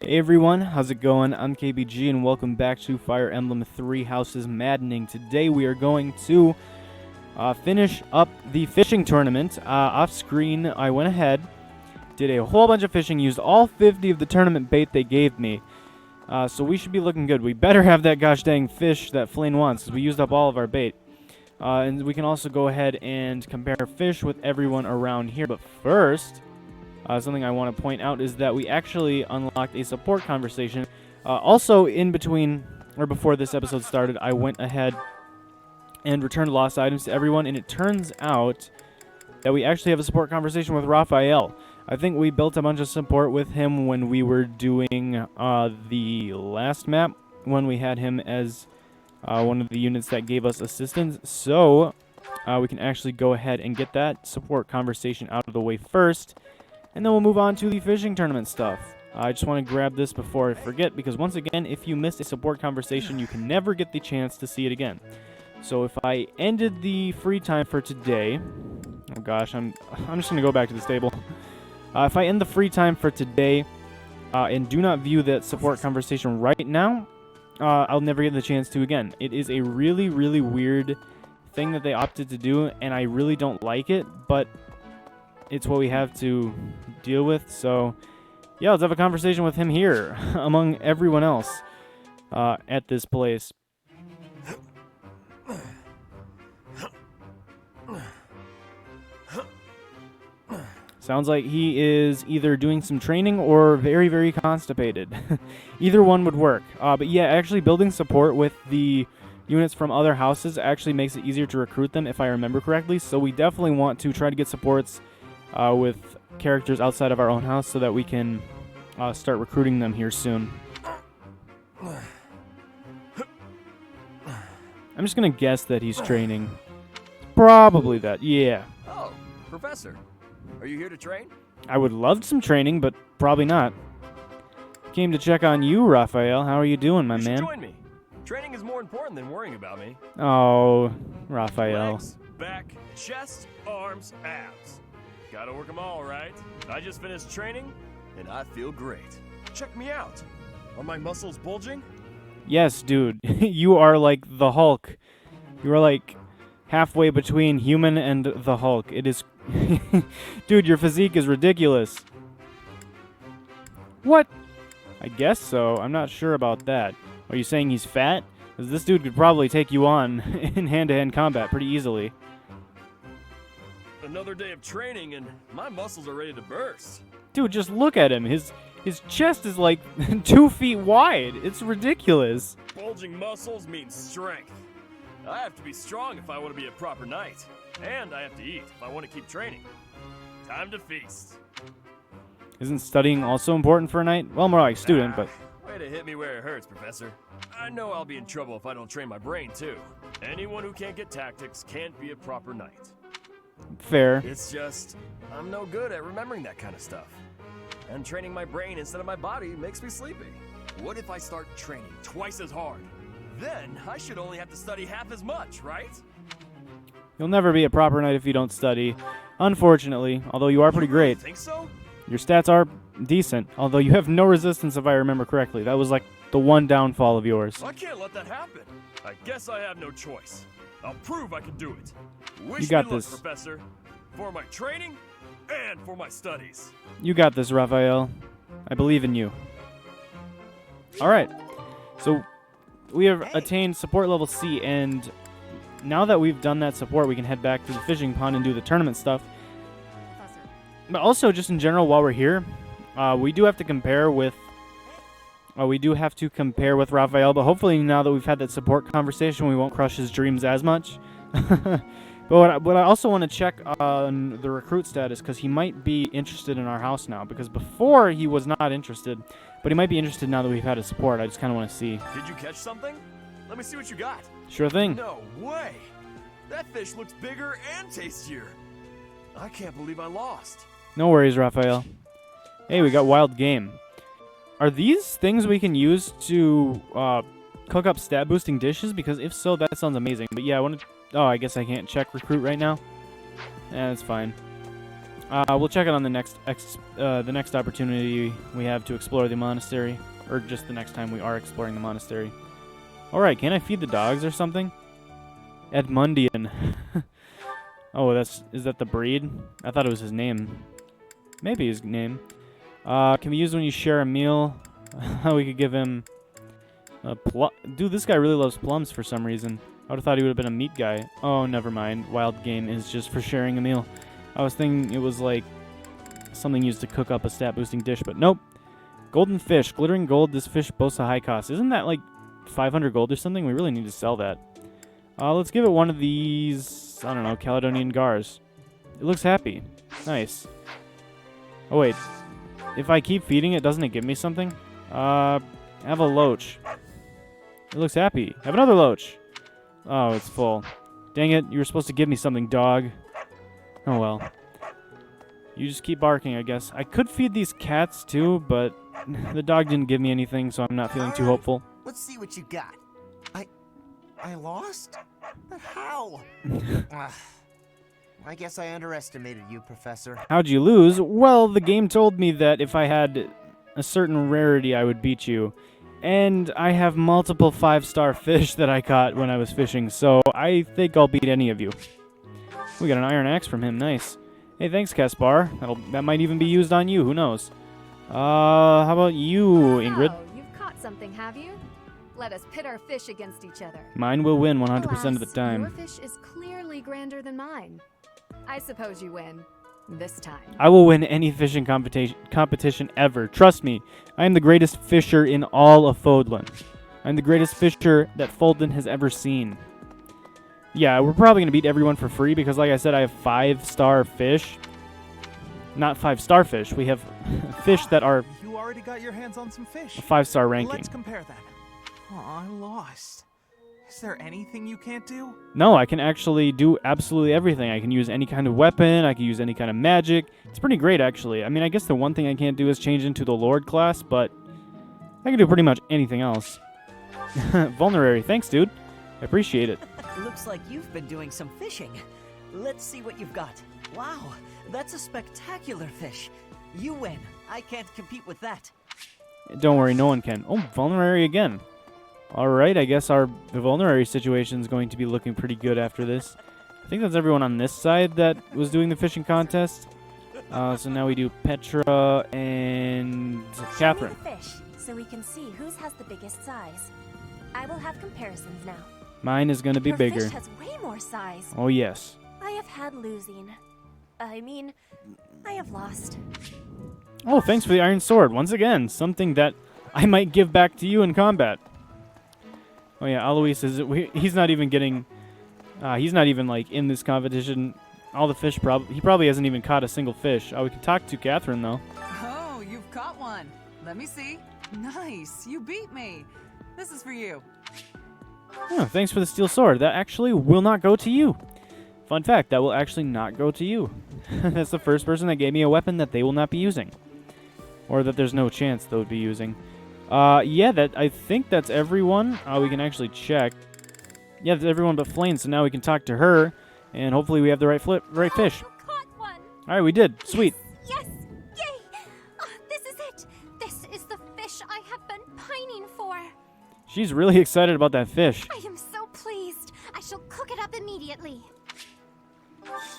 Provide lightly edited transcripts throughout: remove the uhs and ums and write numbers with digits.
Hey everyone, how's it going? I'm KBG and welcome back to Fire Emblem 3 Houses Maddening. Today we are going to finish up the fishing tournament. Off screen, I went ahead, did a whole bunch of fishing, used all 50 of the tournament bait they gave me. So we should be looking good. We better have that gosh dang fish that Flynn wants, because we used up all of our bait. And we can also go ahead and compare fish with everyone around here. But first, something I want to point out is that we actually unlocked a support conversation. Also, in between, or before this episode started, I went ahead and returned lost items to everyone, and it turns out that we actually have a support conversation with Raphael. I think we built a bunch of support with him when we were doing the last map, when we had him as one of the units that gave us assistance. So, we can actually go ahead and get that support conversation out of the way first. And then we'll move on to the fishing tournament stuff. I just want to grab this before I forget, because once again, if you missed a support conversation, you can never get the chance to see it again. So if I ended the free time for today... Oh gosh, I'm just going to go back to the stable. If I end the free time for today and do not view that support conversation right now, I'll never get the chance to again. It is a really, really weird thing that they opted to do, and I really don't like it, but it's what we have to deal with. So yeah, let's have a conversation with him here among everyone else at this place. Sounds like he is either doing some training or very, very constipated. Either one would work. But yeah, actually building support with the units from other houses actually makes it easier to recruit them, if I remember correctly. So we definitely want to try to get supports with characters outside of our own house so that we can start recruiting them here soon. I'm just going to guess that he's training. Probably that, yeah. Oh, Professor. Are you here to train? I would love some training, but probably not. Came to check on you, Raphael. How are you doing, my man? Join me. Training is more important than worrying about me. Oh, Raphael. Legs, back, chest, arms, abs. Gotta work them all, right? I just finished training, and I feel great. Check me out. Are my muscles bulging? Yes, dude. You are like the Hulk. You are like halfway between human and the Hulk. It is... Dude, your physique is ridiculous. What? I guess so. I'm not sure about that. Are you saying he's fat? Because this dude could probably take you on in hand-to-hand combat pretty easily. Another day of training, and my muscles are ready to burst. Dude, just look at him. His chest is like 2 feet wide. It's ridiculous. Bulging muscles means strength. I have to be strong if I want to be a proper knight. And I have to eat if I want to keep training. Time to feast. Isn't studying also important for a knight? Well, more like student, but... Way to hit me where it hurts, Professor. I know I'll be in trouble if I don't train my brain, too. Anyone who can't get tactics can't be a proper knight. Fair. It's just, I'm no good at remembering that kind of stuff. And training my brain instead of my body makes me sleepy. What if I start training twice as hard? Then I should only have to study half as much, right? You'll never be a proper knight if you don't study. Unfortunately, although you are pretty great. Think so? Your stats are decent, although you have no resistance if I remember correctly. That was like the one downfall of yours. I can't let that happen. I guess I have no choice. I'll prove I can do it. Wish You got me luck, this. Professor. For my training and for my studies. You got this, Raphael. I believe in you. Alright, so we have attained support level C, and now that we've done that support, we can head back to the fishing pond and do the tournament stuff. But also, just in general, while we're here, we do have to compare with... Raphael, but hopefully now that we've had that support conversation, we won't crush his dreams as much. But what I also want to check on the recruit status, because he might be interested in our house now, because before he was not interested, but he might be interested now that we've had his support. I just kind of want to see. Did you catch something? Let me see what you got. Sure thing. No way. That fish looks bigger and tastier. I can't believe I lost. No worries, Raphael. Hey, we got wild game. Are these things we can use to cook up stat boosting dishes? Because if so, that sounds amazing. But yeah, I want to... Oh, I guess I can't check recruit right now. Yeah, that's fine. We'll check it on the next opportunity we have to explore the monastery, or just the next time we are exploring the monastery. All right, can I feed the dogs or something? Edmundian. Oh, is that the breed? I thought it was his name. Maybe his name. Can be used when you share a meal. We could give him a Dude, this guy really loves plums for some reason. I would have thought he would have been a meat guy. Oh, never mind. Wild game is just for sharing a meal. I was thinking it was like something used to cook up a stat boosting dish, but nope. Golden fish. Glittering gold. This fish boasts a high cost. Isn't that like 500 gold or something? We really need to sell that. Let's give it one of these, I don't know, Caledonian gars. It looks happy. Nice. Oh, wait. If I keep feeding it, doesn't it give me something? Have a loach. It looks happy. Have another loach. Oh, it's full. Dang it, you were supposed to give me something, dog. Oh, well. You just keep barking, I guess. I could feed these cats, too, but the dog didn't give me anything, so I'm not feeling too hopeful. Let's see what you got. I lost? But how? I guess I underestimated you, Professor. How'd you lose? Well, the game told me that if I had a certain rarity, I would beat you. And I have multiple 5-star fish that I caught when I was fishing, so I think I'll beat any of you. We got an iron axe from him. Nice. Hey, thanks, Caspar. That might even be used on you. Who knows? How about you, Ingrid? Oh, you've caught something, have you? Let us pit our fish against each other. Mine will win 100% of the time. Your fish is clearly grander than mine. I suppose you win. This time. I will win any fishing competition ever. Trust me, I am the greatest fisher in all of Fódlan. I'm the greatest fisher that Fódlan has ever seen. Yeah, we're probably going to beat everyone for free because, like I said, I have 5-star fish. Not 5-star fish. We have fish that are You already got your hands on some fish. a 5-star ranking. Let's compare that. Oh, I lost. Is there anything you can't do? No, I can actually do absolutely everything. I can use any kind of weapon. I can use any kind of magic. It's pretty great, actually. I mean, I guess the one thing I can't do is change into the Lord class, but I can do pretty much anything else. Vulnerary. Thanks, dude. I appreciate it. Looks like you've been doing some fishing. Let's see what you've got. Wow, that's a spectacular fish. You win. I can't compete with that. Don't worry, no one can. Oh, Vulnerary again. Alright, I guess our Vulnerary situation is going to be looking pretty good after this. I think that's everyone on this side that was doing the fishing contest. So now we do Petra and Catherine. Show me the fish, so we can see whose has the biggest size. I will have comparisons now. Mine is going to be Your bigger. fish has way more size. Oh, yes. I have had losing. I mean, I have lost. Oh, thanks for the iron sword. Once again, something that I might give back to you in combat. Oh yeah, Alois is. He's not even getting. He's not even like in this competition. All the fish he probably hasn't even caught a single fish. Oh, we can talk to Catherine though. Oh, you've caught one. Let me see. Nice, you beat me. This is for you. Oh, thanks for the steel sword. That actually will not go to you. Fun fact: that will actually not go to you. That's the first person that gave me a weapon that they will not be using, or that there's no chance they would be using. Yeah, I think that's everyone. We can actually check. Yeah, that's everyone but Flame, so now we can talk to her, and hopefully we have the right fish. You caught one. All right, we did. Sweet. Yes, yay! This is it. This is the fish I have been pining for. She's really excited about that fish. I am so pleased. I shall cook it up immediately.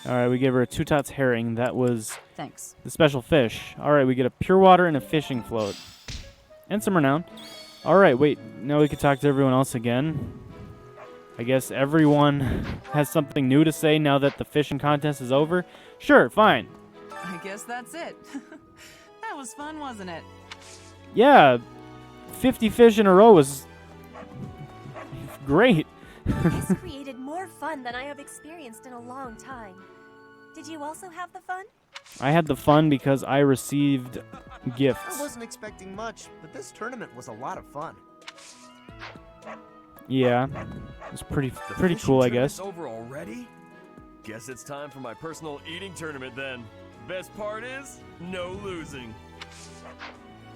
All right, we gave her a 2-tots herring. That was Thanks. the special fish. All right, we get a pure water and a fishing float. And some renown. All right, wait. Now we can talk to everyone else again. I guess everyone has something new to say now that the fishing contest is over. Sure, fine. I guess that's it. That was fun, wasn't it? Yeah, 50 fish in a row was great. This created more fun than I have experienced in a long time. Did you also have the fun? I had the fun because I received gifts. I wasn't expecting much, but this tournament was a lot of fun. Yeah, it's pretty The cool, I fishing guess. tournament's over already? Guess it's time for my personal eating tournament then. Best part is, no losing.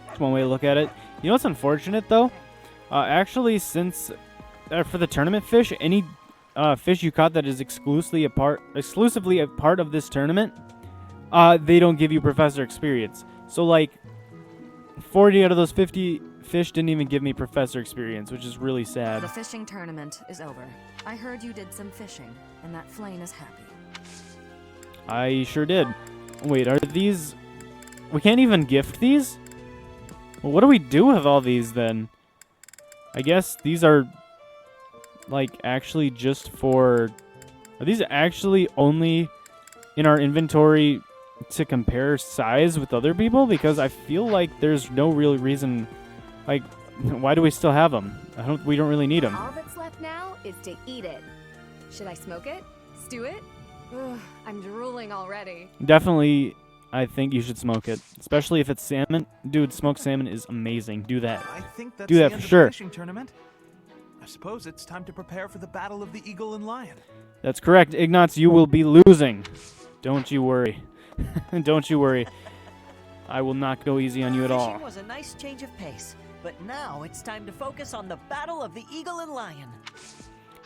That's one way to look at it. You know what's unfortunate though? Actually, since for the tournament fish, any fish you caught that is exclusively a part of this tournament, they don't give you professor experience. So, like, 40 out of those 50 fish didn't even give me professor experience, which is really sad. The fishing tournament is over. I heard you did some fishing, and that Flame is happy. I sure did. Wait, are these... We can't even gift these? Well, what do we do with all these, then? I guess these are, like, actually just for... Are these actually only in our inventory to compare size with other people? Because I feel like there's no real reason... Like, why do we still have them? We don't really need them. All that's left now is to eat it. Should I smoke it? Stew it? Ugh, I'm drooling already. Definitely, I think you should smoke it. Especially if it's salmon. Dude, smoked salmon is amazing. Do that. I think that's Do that the for end sure. of the fishing tournament. I suppose it's time to prepare for the battle of the eagle and lion. That's correct. Ignatz, you will be losing. Don't you worry. Don't you worry. I will not go easy on you at all. Fishing was a nice change of pace, but now it's time to focus on the battle of the eagle and lion.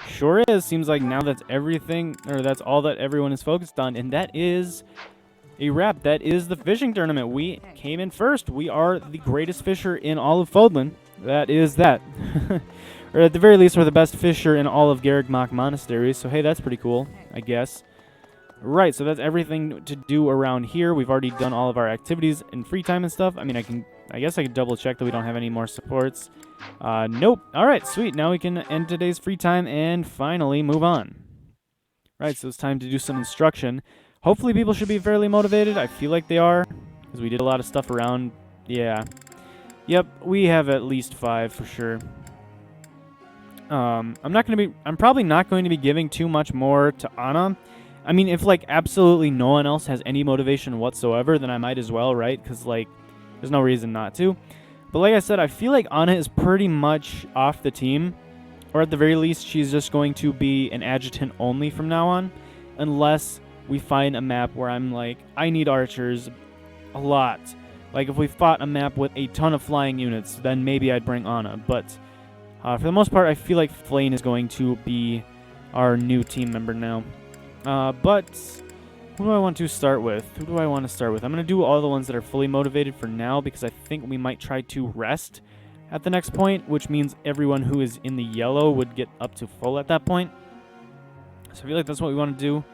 Sure is. Seems like now that's everything, or that's all that everyone is focused on, and that is a wrap. That is the fishing tournament. We came in first. We are the greatest fisher in all of Fódlan. That is that. Or at the very least, we're the best fisher in all of Garrigmach Monastery, so hey, that's pretty cool, I guess. Right, so that's everything to do around here. We've already done all of our activities in free time and stuff. I mean, I guess I could double check that we don't have any more supports. Nope. All right, sweet. Now we can end today's free time and finally move on. Right, so it's time to do some instruction. Hopefully people should be fairly motivated. I feel like they are, because we did a lot of stuff around. Yeah. Yep, we have at least 5 for sure. I'm probably not going to be giving too much more to Anna. I mean, if, like, absolutely no one else has any motivation whatsoever, then I might as well, right? Because, like, there's no reason not to. But like I said, I feel like Anna is pretty much off the team. Or at the very least, she's just going to be an adjutant only from now on. Unless we find a map where I'm like, I need archers a lot. Like, if we fought a map with a ton of flying units, then maybe I'd bring Anna. But for the most part, I feel like Flame is going to be our new team member now. But who do I want to start with? I'm going to do all the ones that are fully motivated for now because I think we might try to rest at the next point, which means everyone who is in the yellow would get up to full at that point. So I feel like that's what we want to do.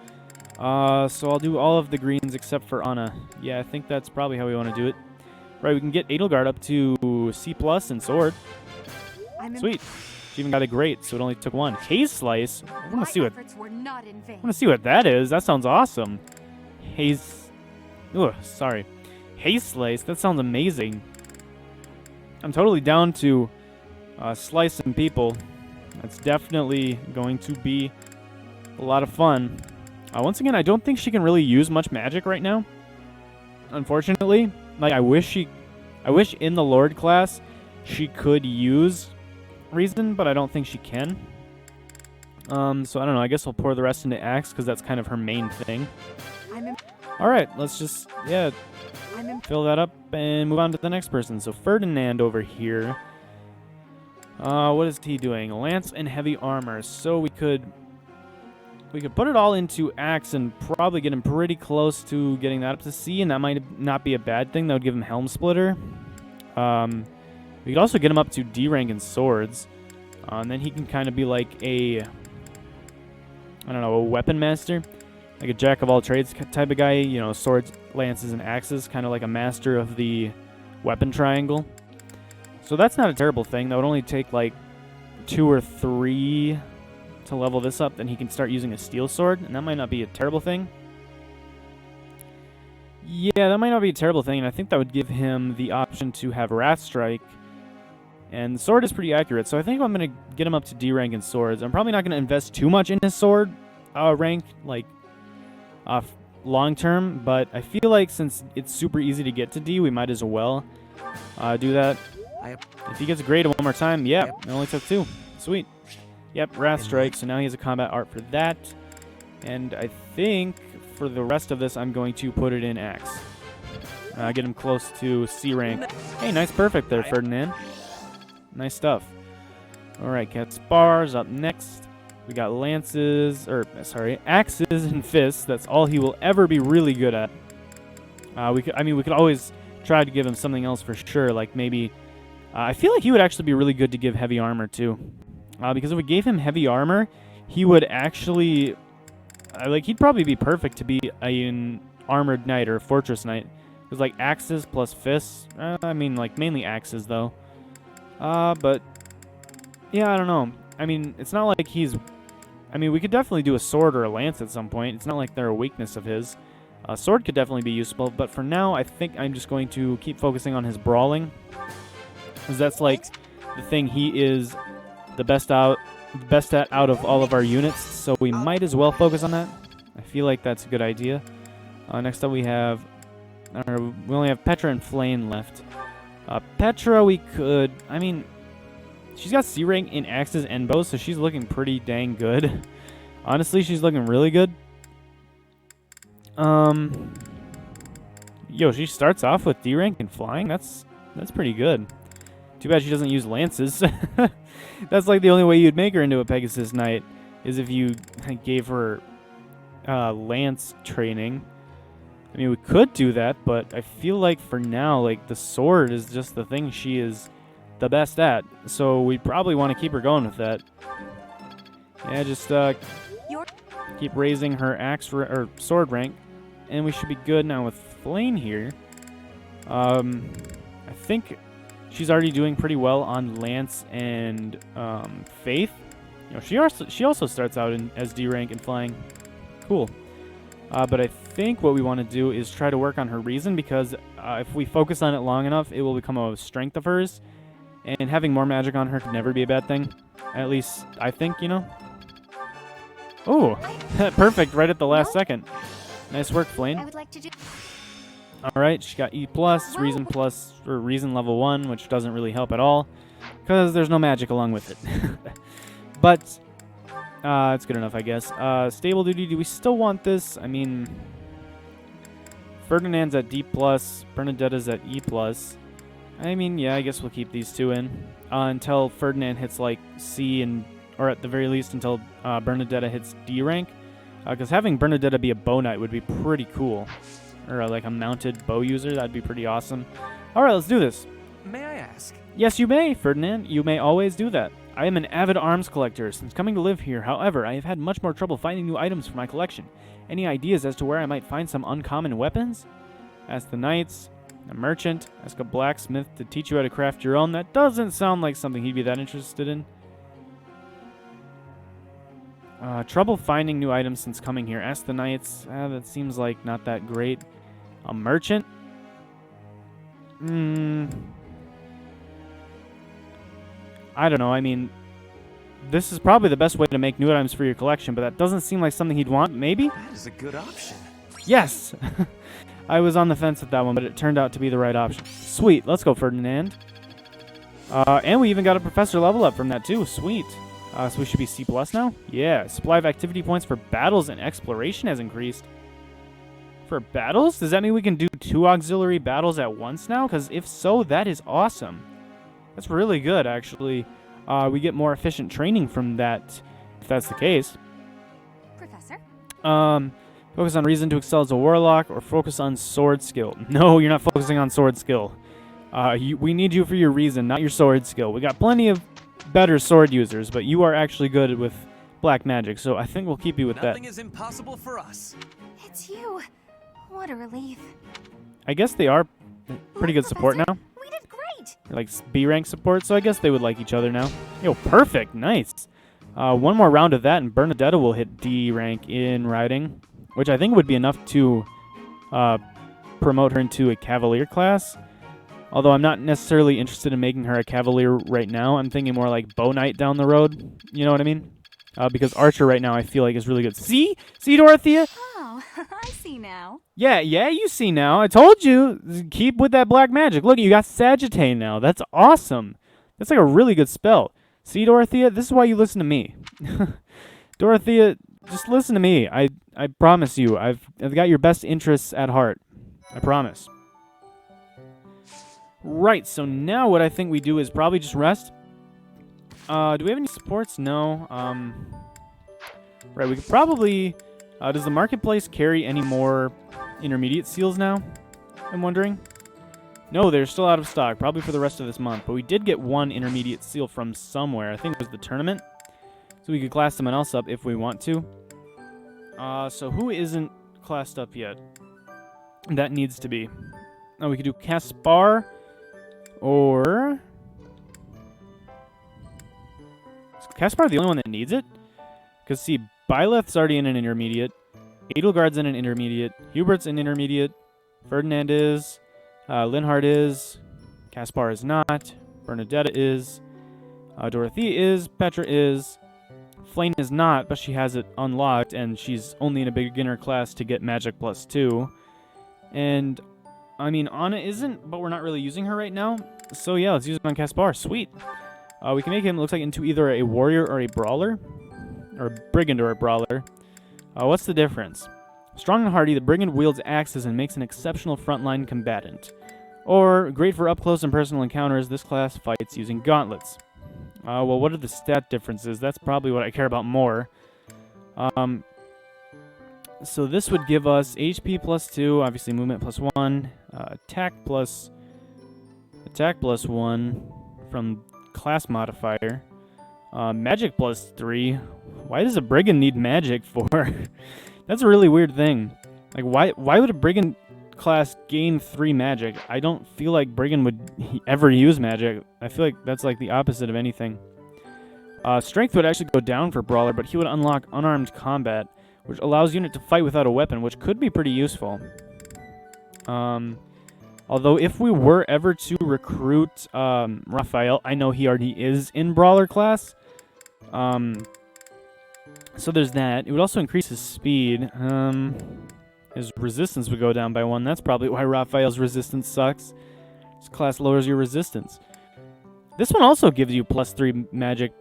So I'll do all of the greens except for Anna. Yeah, I think that's probably how we want to do it. Right, we can get Edelgard up to C+ in sword. Sweet. She even got a great, so it only took 1. Haze Slice? I want to see what that is. That sounds awesome. Haze... Ugh, sorry. Haze Slice? That sounds amazing. I'm totally down to slice some people. That's definitely going to be a lot of fun. Once again, I don't think she can really use much magic right now. Unfortunately. Like, I wish in the Lord class she could use Reason, but I don't think she can. So I don't know. I guess I'll pour the rest into Axe because that's kind of her main thing. Alright, let's just, yeah, fill that up and move on to the next person. So Ferdinand over here. What is he doing? Lance and heavy armor. So we could put it all into Axe and probably get him pretty close to getting that up to C, and that might not be a bad thing. That would give him Helm Splitter. We could also get him up to D rank in swords. And then he can kind of be like a, I don't know, a weapon master. Like a jack of all trades type of guy. You know, swords, lances, and axes. Kind of like a master of the weapon triangle. So that's not a terrible thing. That would only take like 2 or 3 to level this up. Then he can start using a steel sword. And that might not be a terrible thing. Yeah, that might not be a terrible thing. And I think that would give him the option to have Wrath Strike. And the sword is pretty accurate, so I think I'm going to get him up to D rank in swords. I'm probably not going to invest too much in his sword rank, like, long term, but I feel like since it's super easy to get to D, we might as well do that. If he gets graded 1 more time, yeah, it only took 2. Sweet. Yep, Wrath Strike, so now he has a combat art for that. And I think for the rest of this, I'm going to put it in Axe. Get him close to C rank. Hey, nice perfect there, Ferdinand. Nice stuff. Alright, Catspar's up next. We got axes and fists. That's all he will ever be really good at. We could always try to give him something else for sure. Like maybe, I feel like he would actually be really good to give heavy armor too, because if we gave him heavy armor, he would actually, like he'd probably be perfect to be an armored knight or a fortress knight. Because like axes plus fists, I mean like mainly axes though. But yeah, I don't know. I mean, it's not like he's. I mean, we could definitely do a sword or a lance at some point. It's not like they're a weakness of his. A sword could definitely be useful, but for now, I think I'm just going to keep focusing on his brawling, because that's like the thing he is the best at out of all of our units. So we might as well focus on that. I feel like that's a good idea. Next up, we only have Petra and Flame left. Petra, we could. I mean, she's got C rank in axes and bows, so she's looking pretty dang good. Honestly, she's looking really good. Yo, she starts off with D rank and flying. That's pretty good. Too bad she doesn't use lances. That's like the only way you'd make her into a Pegasus Knight, is if you gave her lance training. I mean, we could do that, but I feel like for now, like the sword is just the thing she is the best at. So we probably want to keep her going with that. Yeah, just keep raising her axe or sword rank. And we should be good now with Flame here. I think she's already doing pretty well on Lance and Faith. You know, she also starts out as D rank and flying. Cool. But I think what we want to do is try to work on her reason, because if we focus on it long enough, it will become a strength of hers. And having more magic on her could never be a bad thing. At least I think, you know. Oh, perfect! Right at the last second. Nice work, Flame. I would like to do. All right, she got E+, reason level 1, which doesn't really help at all, because there's no magic along with it. But it's good enough, I guess. Stable duty, do we still want this? I mean, Ferdinand's at D+, Bernadetta's at E+. I mean, yeah, I guess we'll keep these two in until Ferdinand hits like C, or at the very least until Bernadetta hits D rank. Because having Bernadetta be a bow knight would be pretty cool. Or like a mounted bow user, that'd be pretty awesome. Alright, let's do this. May I ask? Yes, you may, Ferdinand. You may always do that. I am an avid arms collector since coming to live here. However, I have had much more trouble finding new items for my collection. Any ideas as to where I might find some uncommon weapons? Ask the knights, a merchant, ask a blacksmith to teach you how to craft your own. That doesn't sound like something he'd be that interested in. Trouble finding new items since coming here. Ask the knights. That seems like not that great. A merchant? I don't know. I mean, this is probably the best way to make new items for your collection, but that doesn't seem like something he'd want. Maybe? That is a good option. Yes! I was on the fence with that one, but it turned out to be the right option. Sweet. Let's go, Ferdinand. And we even got a professor level up from that, too. Sweet. So we should be C+ now? Yeah. Supply of activity points for battles and exploration has increased. For battles? Does that mean we can do 2 auxiliary battles at once now? Because if so, that is awesome. That's really good, actually. We get more efficient training from that, if that's the case. Professor? Focus on reason to excel as a warlock, or focus on sword skill. No, you're not focusing on sword skill. We need you for your reason, not your sword skill. We got plenty of better sword users, but you are actually good with black magic, so I think we'll keep you with that. Nothing is impossible for us. It's you. What a relief. I guess they are pretty good support now. We did great. Like B rank support, so I guess they would like each other now. Yo, perfect, nice. One more round of that, and Bernadetta will hit D rank in riding, which I think would be enough to promote her into a cavalier class. Although I'm not necessarily interested in making her a cavalier right now. I'm thinking more like bow knight down the road. You know what I mean? Because archer right now I feel like is really good. See, Dorothea? Oh, I see now. Yeah, you see now. I told you. Keep with that black magic. Look, you got Sagittane now. That's awesome. That's like a really good spell. See, Dorothea? This is why you listen to me. Dorothea, just listen to me. I promise you. I've got your best interests at heart. I promise. Right, so now what I think we do is probably just rest. Do we have any supports? No. Right, we could probably... does the marketplace carry any more intermediate seals now? I'm wondering. No, they're still out of stock, probably for the rest of this month. But we did get one intermediate seal from somewhere. I think it was the tournament. So we could class someone else up if we want to. So who isn't classed up yet? That needs to be. Oh, we could do Caspar or... Is Caspar the only one that needs it? Because, see, Byleth's already in an intermediate. Edelgard's in an intermediate. Hubert's an intermediate. Ferdinand is. Linhart is. Caspar is not. Bernadetta is. Dorothea is. Petra is. Flame is not, but she has it unlocked, and she's only in a beginner class to get Magic +2. And, I mean, Anna isn't, but we're not really using her right now. So, yeah, let's use it on Caspar. Sweet. We can make him, looks like, into either a warrior or a brawler. Or a brigand or a brawler. What's the difference? Strong and hardy, the brigand wields axes and makes an exceptional frontline combatant. Or, great for up-close and personal encounters, this class fights using gauntlets. Well, what are the stat differences? That's probably what I care about more. So this would give us HP +2, obviously movement +1, attack +1 from class modifier, magic +3. Why does a brigand need magic for? That's a really weird thing. Like, why would a brigand class gain 3 magic? I don't feel like brigand would ever use magic. I feel like that's like the opposite of anything. Strength would actually go down for brawler, but he would unlock unarmed combat, which allows unit to fight without a weapon, which could be pretty useful. Although if we were ever to recruit Raphael, I know he already is in brawler class. So there's that. It would also increase his speed. His resistance would go down by 1. That's probably why Raphael's resistance sucks. This class lowers your resistance. This one also gives you +3 magic.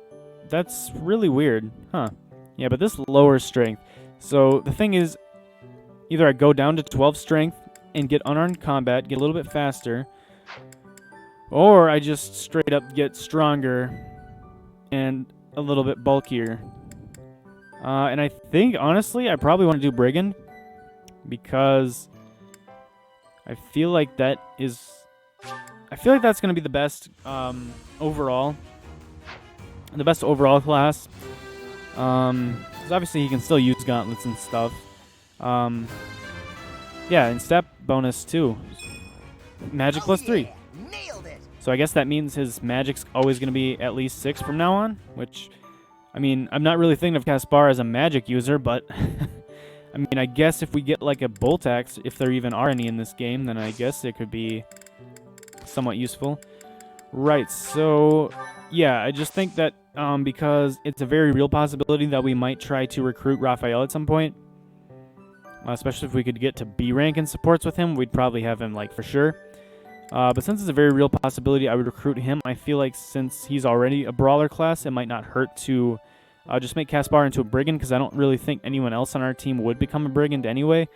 That's really weird. Huh. Yeah, but this lowers strength. So the thing is, either I go down to 12 strength and get unarmed combat, get a little bit faster, or I just straight up get stronger and a little bit bulkier. And I think, honestly, I probably want to do Brigand, because I feel like that is... I feel like that's going to be the best overall. The best overall class. Because obviously he can still use gauntlets and stuff. Yeah, and stat bonus too. Magic +3. Nailed it! So I guess that means his magic's always going to be at least 6 from now on. Which, I mean, I'm not really thinking of Caspar as a magic user, but... I mean, I guess if we get like a bolt axe, if there even are any in this game, then I guess it could be somewhat useful. Right, so yeah, I just think that because it's a very real possibility that we might try to recruit Raphael at some point, especially if we could get to B rank in supports with him, we'd probably have him like for sure. But since it's a very real possibility, I would recruit him. I feel like since he's already a brawler class, it might not hurt to just make Caspar into a brigand, because I don't really think anyone else on our team would become a brigand anyway.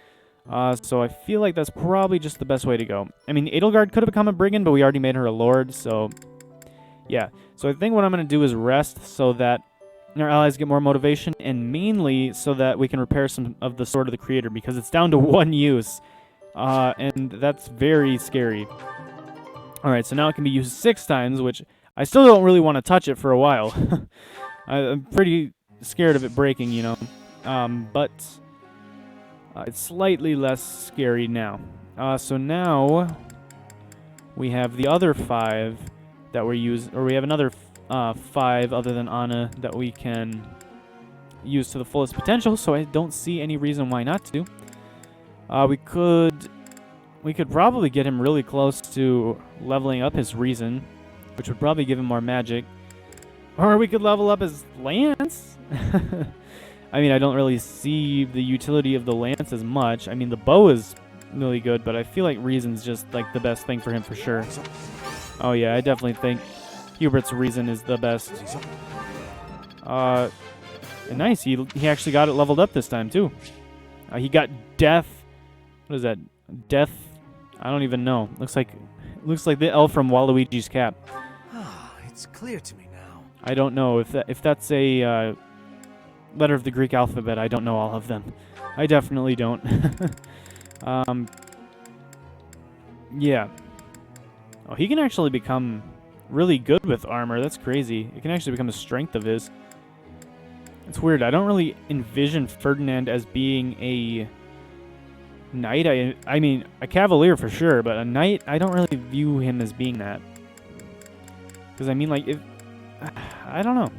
So I feel like that's probably just the best way to go. I mean, Edelgard could have become a brigand, but we already made her a lord, so yeah. So I think what I'm going to do is rest so that our allies get more motivation, and mainly so that we can repair some of the Sword of the Creator, because it's down to 1 use, and that's very scary. Alright, so now it can be used 6 times, which I still don't really want to touch it for a while. I'm pretty scared of it breaking, you know, but it's slightly less scary now. So now we have the other 5 that we're using, or we have another 5 other than Anna that we can use to the fullest potential, so I don't see any reason why not to. We could probably get him really close to leveling up his reason, which would probably give him more magic. Or we could level up his lance. I mean, I don't really see the utility of the lance as much. I mean, the bow is really good, but I feel like reason's just like the best thing for him for sure. Oh yeah, I definitely think Hubert's reason is the best. And nice, he actually got it leveled up this time too. He got death. What is that? Death? I don't even know. Looks like the elf from Waluigi's cap. It's clear to me now. I don't know if that's a letter of the Greek alphabet. I don't know all of them. I definitely don't. Yeah. Oh, he can actually become really good with armor. That's crazy. It can actually become a strength of his. It's weird. I don't really envision Ferdinand as being a knight. I mean, a cavalier for sure, but a knight, I don't really view him as being that. Because, I mean, like, if... I don't know.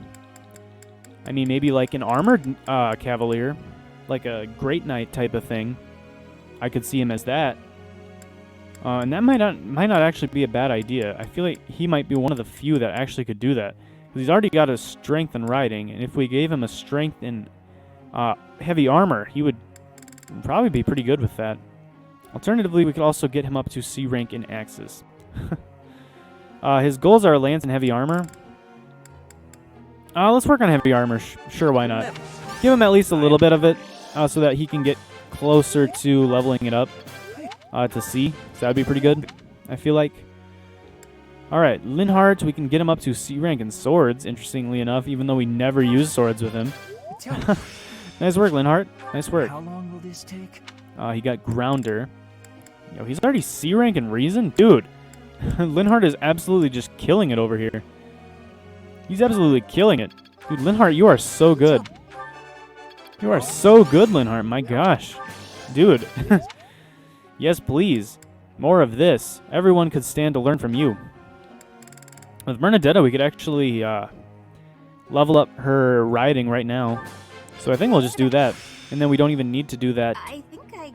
I mean, maybe like an armored cavalier, like a great knight type of thing. I could see him as that. And that might not actually be a bad idea. I feel like he might be one of the few that actually could do that. Because he's already got a strength in riding, and if we gave him a strength in heavy armor, he would probably be pretty good with that. Alternatively, we could also get him up to C rank in axes. His goals are lance and heavy armor. Let's work on heavy armor. Sure, why not? Give him at least a little bit of it, so that he can get closer to leveling it up to C. So that would be pretty good, I feel like. Alright, Linhardt, we can get him up to C rank in swords, interestingly enough, even though we never use swords with him. Nice work, Linhardt. Nice work. How long will this take? He got Grounder. Yo, he's already C rank in Reason? Dude, Linhardt is absolutely just killing it over here. He's absolutely killing it. Dude, Linhardt, you are so good. You are so good, Linhardt. My gosh. Dude. Yes, please. More of this. Everyone could stand to learn from you. With Bernadetta, we could actually level up her riding right now. So I think we'll just do that. And then we don't even need to do that. I think I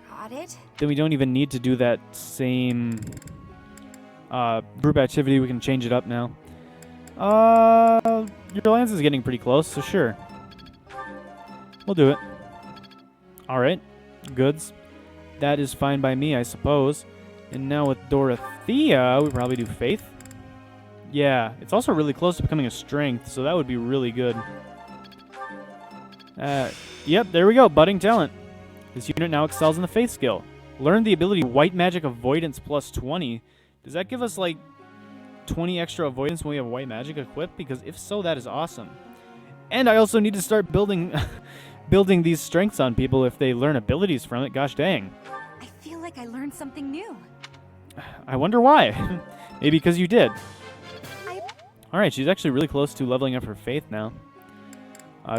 got it. Then we don't even need to do that same group activity. We can change it up now. Your lance is getting pretty close, so sure. We'll do it. Alright. Goods. That is fine by me, I suppose. And now with Dorothea, we probably do Faith. Yeah, it's also really close to becoming a strength, so that would be really good. Yep, there we go. Budding talent. This unit now excels in the Faith skill. Learn the ability White Magic Avoidance plus 20. Does that give us, like, 20 extra avoidance when we have White Magic equipped? Because if so, that is awesome. And I also need to start building building these strengths on people if they learn abilities from it. Gosh dang. I feel like I learned something new. I wonder why. Maybe because you did. Alright, she's actually really close to leveling up her Faith now.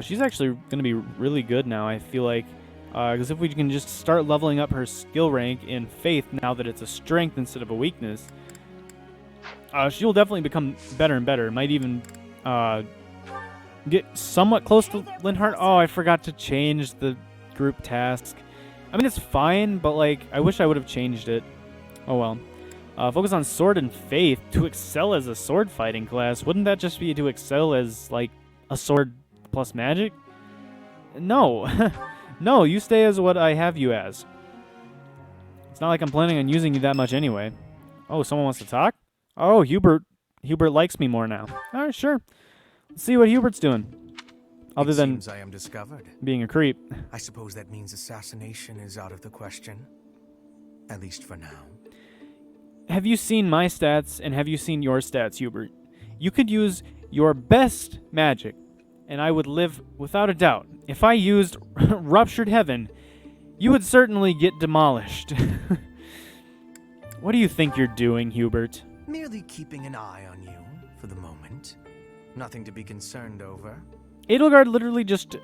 She's actually going to be really good now, I feel like. Because if we can just start leveling up her skill rank in Faith now that it's a strength instead of a weakness, she'll definitely become better and better. Might even get somewhat close to Linhardt. Oh, I forgot to change the group task. I mean, it's fine, but like, I wish I would have changed it. Oh well. Focus on sword and faith to excel as a sword fighting class. Wouldn't that just be to excel as like a sword plus magic? No. No, you stay as what I have you as. It's not like I'm planning on using you that much anyway. Oh, someone wants to talk? Oh, Hubert. Hubert likes me more now. Alright, sure. Let's see what Hubert's doing. Other than seems I am discovered. being a creep. I suppose that means assassination is out of the question. At least for now. Have you seen my stats and have you seen your stats, Hubert? You could use your best magic, and I would live without a doubt. If I used Ruptured Heaven, you would certainly get demolished. What do you think you're doing, Hubert? Merely keeping an eye on you for the moment. Nothing to be concerned over. Edelgard literally just,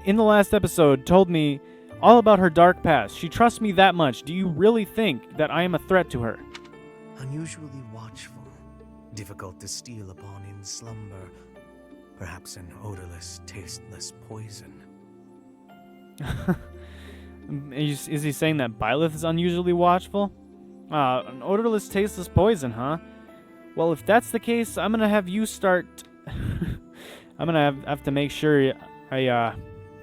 in the last episode, told me all about her dark past. She trusts me that much. Do you really think that I am a threat to her? Unusually watchful. Difficult to steal upon in slumber. Perhaps an odorless, tasteless poison. Is he saying that Byleth is unusually watchful? An odorless, tasteless poison, huh? Well, if that's the case, I'm gonna have you start... I'm gonna have to make sure I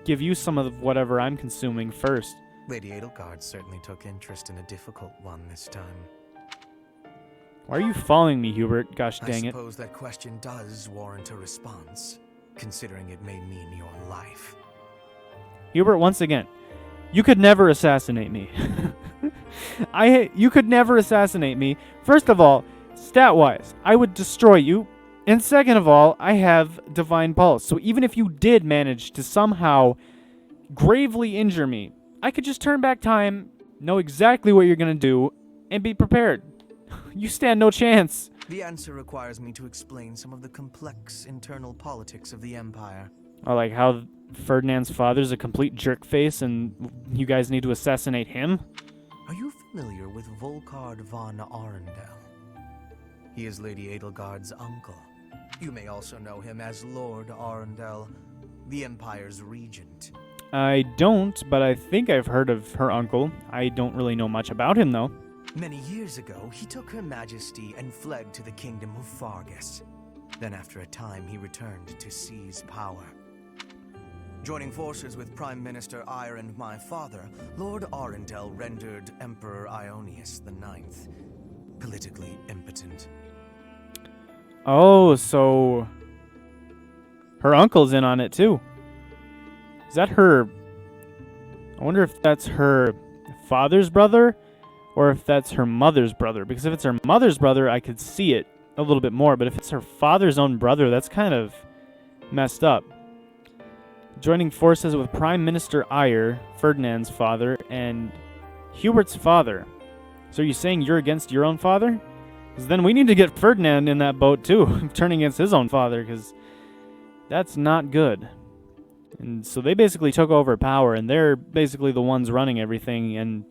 give you some of whatever I'm consuming first. Lady Edelgard certainly took interest in a difficult one this time. Why are you following me, Hubert? Gosh dang I it. suppose that question does warrant a response, considering it may mean your life. Hubert, once again, you could never assassinate me. You could never assassinate me. First of all, stat-wise, I would destroy you. And second of all, I have Divine Pulse. So even if you did manage to somehow gravely injure me, I could just turn back time, know exactly what you're going to do, and be prepared. You stand no chance. The answer requires me to explain some of the complex internal politics of the Empire. Or like how Ferdinand's father's a complete jerkface and you guys need to assassinate him? Are you familiar with Volkard von Arundel? He is Lady Edelgard's uncle. You may also know him as Lord Arundel, the Empire's regent. I don't, but I think I've heard of her uncle. I don't really know much about him, though. Many years ago, he took Her Majesty and fled to the kingdom of Fargus. Then after a time, he returned to seize power. Joining forces with Prime Minister Eyre and my father, Lord Arundel rendered Emperor Ionius IX politically impotent. Oh, so her uncle's in on it, too. Is that her... I wonder if that's her father's brother or if that's her mother's brother. Because if it's her mother's brother, I could see it a little bit more. But if it's her father's own brother, that's kind of messed up. Joining forces with Prime Minister Eyre, Ferdinand's father, and Hubert's father. So are you saying you're against your own father? Because then we need to get Ferdinand in that boat too, turning against his own father, because that's not good. And so they basically took over power, and they're basically the ones running everything, and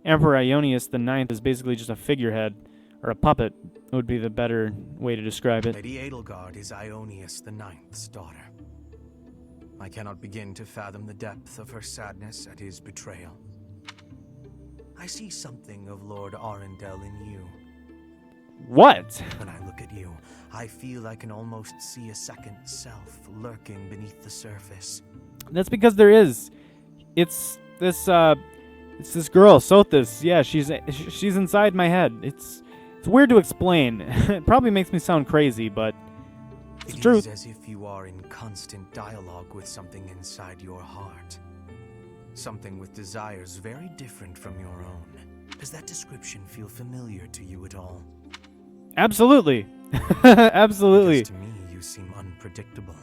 Emperor Ionius IX is basically just a figurehead, or a puppet, would be the better way to describe it. Lady Edelgard is Ionius IX's daughter. I cannot begin to fathom the depth of her sadness at his betrayal. I see something of Lord Arundel in you. What? When I look at you, I feel I can almost see a second self lurking beneath the surface. That's because there is. It's this girl, Sothis. Yeah, she's inside my head. It's weird to explain. It probably makes me sound crazy, but it's the truth. It is as if you are in constant dialogue with something inside your heart. Something with desires very different from your own. Does that description feel familiar to you at all? Absolutely. Absolutely. Because to me, you seem unpredictable.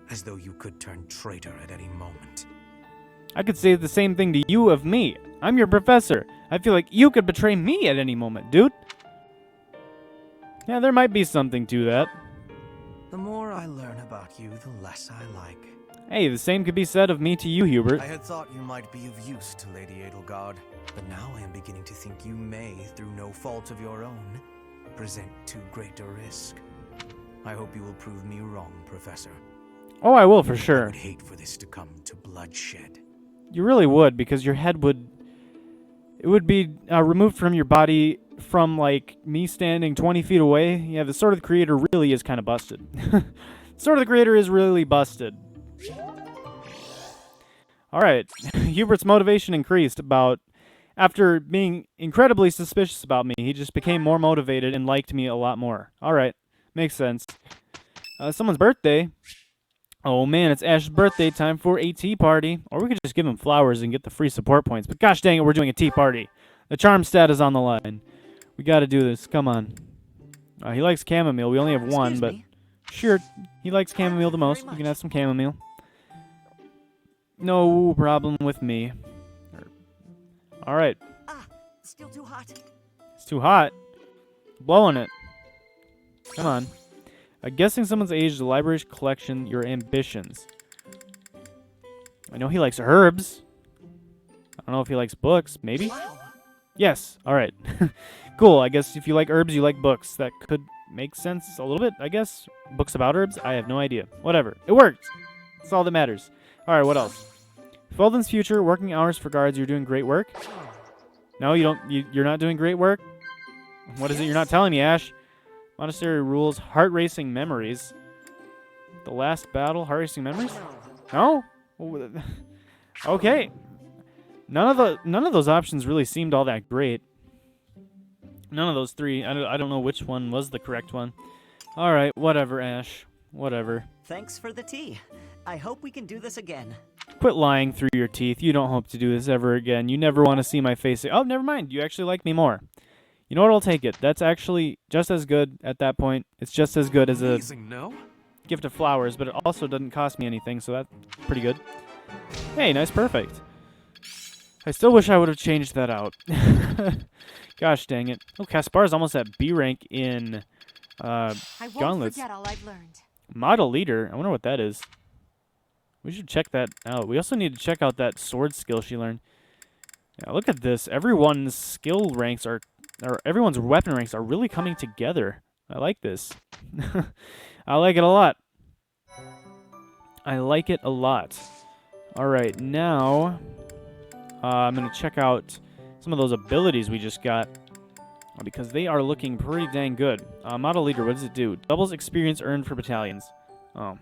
As though you could turn traitor at any moment. I could say the same thing to you of me. I'm your professor. I feel like you could betray me at any moment, dude. Yeah, there might be something to that. The more I learn about you, the less I like. Hey, the same could be said of me to you, Hubert. I had thought you might be of use to Lady Edelgard, but now I am beginning to think you may, through no fault of your own, present too great a risk. I hope you will prove me wrong, Professor. Oh, I will for I sure. would hate for this to come to bloodshed. You really would, because your head would... It would be removed from your body from, like, me standing 20 feet away. Yeah, the Sword of the Creator really is kind of busted. Sword of the Creator is really busted. Alright, Hubert's motivation increased about... After being incredibly suspicious about me, he just became more motivated and liked me a lot more. Alright, makes sense. Someone's birthday. Oh man, it's Ash's birthday, time for a tea party. Or we could just give him flowers and get the free support points. But gosh dang it, we're doing a tea party. The charm stat is on the line. We gotta do this, come on. He likes chamomile, we only have one, Excuse but... me? Sure, he likes chamomile the most. Very We can much. have some chamomile. No problem with me. Alright, Ah, still too hot. it's too hot. Blowing it. Come on. Guessing someone's age, the library's collection, your ambitions. I know he likes herbs. I don't know if he likes books. Maybe? Wow. Yes. Alright. Cool. I guess if you like herbs, you like books. That could make sense a little bit, I guess. Books about herbs? I have no idea. Whatever. It worked. That's all that matters. Alright, what else? Fódlan's future, working hours for guards. You're doing great work. No, you don't. You're not doing great work? What is it you're not telling me, Ash? Monastery rules, heart racing memories. The last battle, heart racing memories? No? Okay. None of those options really seemed all that great. None of those three. I don't know which one was the correct one. All right, whatever, Ash. Whatever. Thanks for the tea. I hope we can do this again. Quit lying through your teeth. You don't hope to do this ever again. You never want to see my face. Oh, never mind. You actually like me more. You know what? I'll take it. That's actually just as good at that point. It's just as good as a Amazing, no? gift of flowers, but it also doesn't cost me anything, so that's pretty good. Hey, nice, perfect. I still wish I would have changed that out. Gosh dang it. Oh, Kaspar's almost at B rank in I won't Gauntlets. forget all I've learned. Model leader. I wonder what that is. We should check that out. We also need to check out that sword skill she learned. Yeah, look at this. Everyone's skill ranks are, or everyone's weapon ranks are really coming together. I like this. I like it a lot. I like it a lot. All right, now I'm going to check out some of those abilities we just got because they are looking pretty dang good. Model leader, what does it do? Doubles experience earned for battalions. Oh.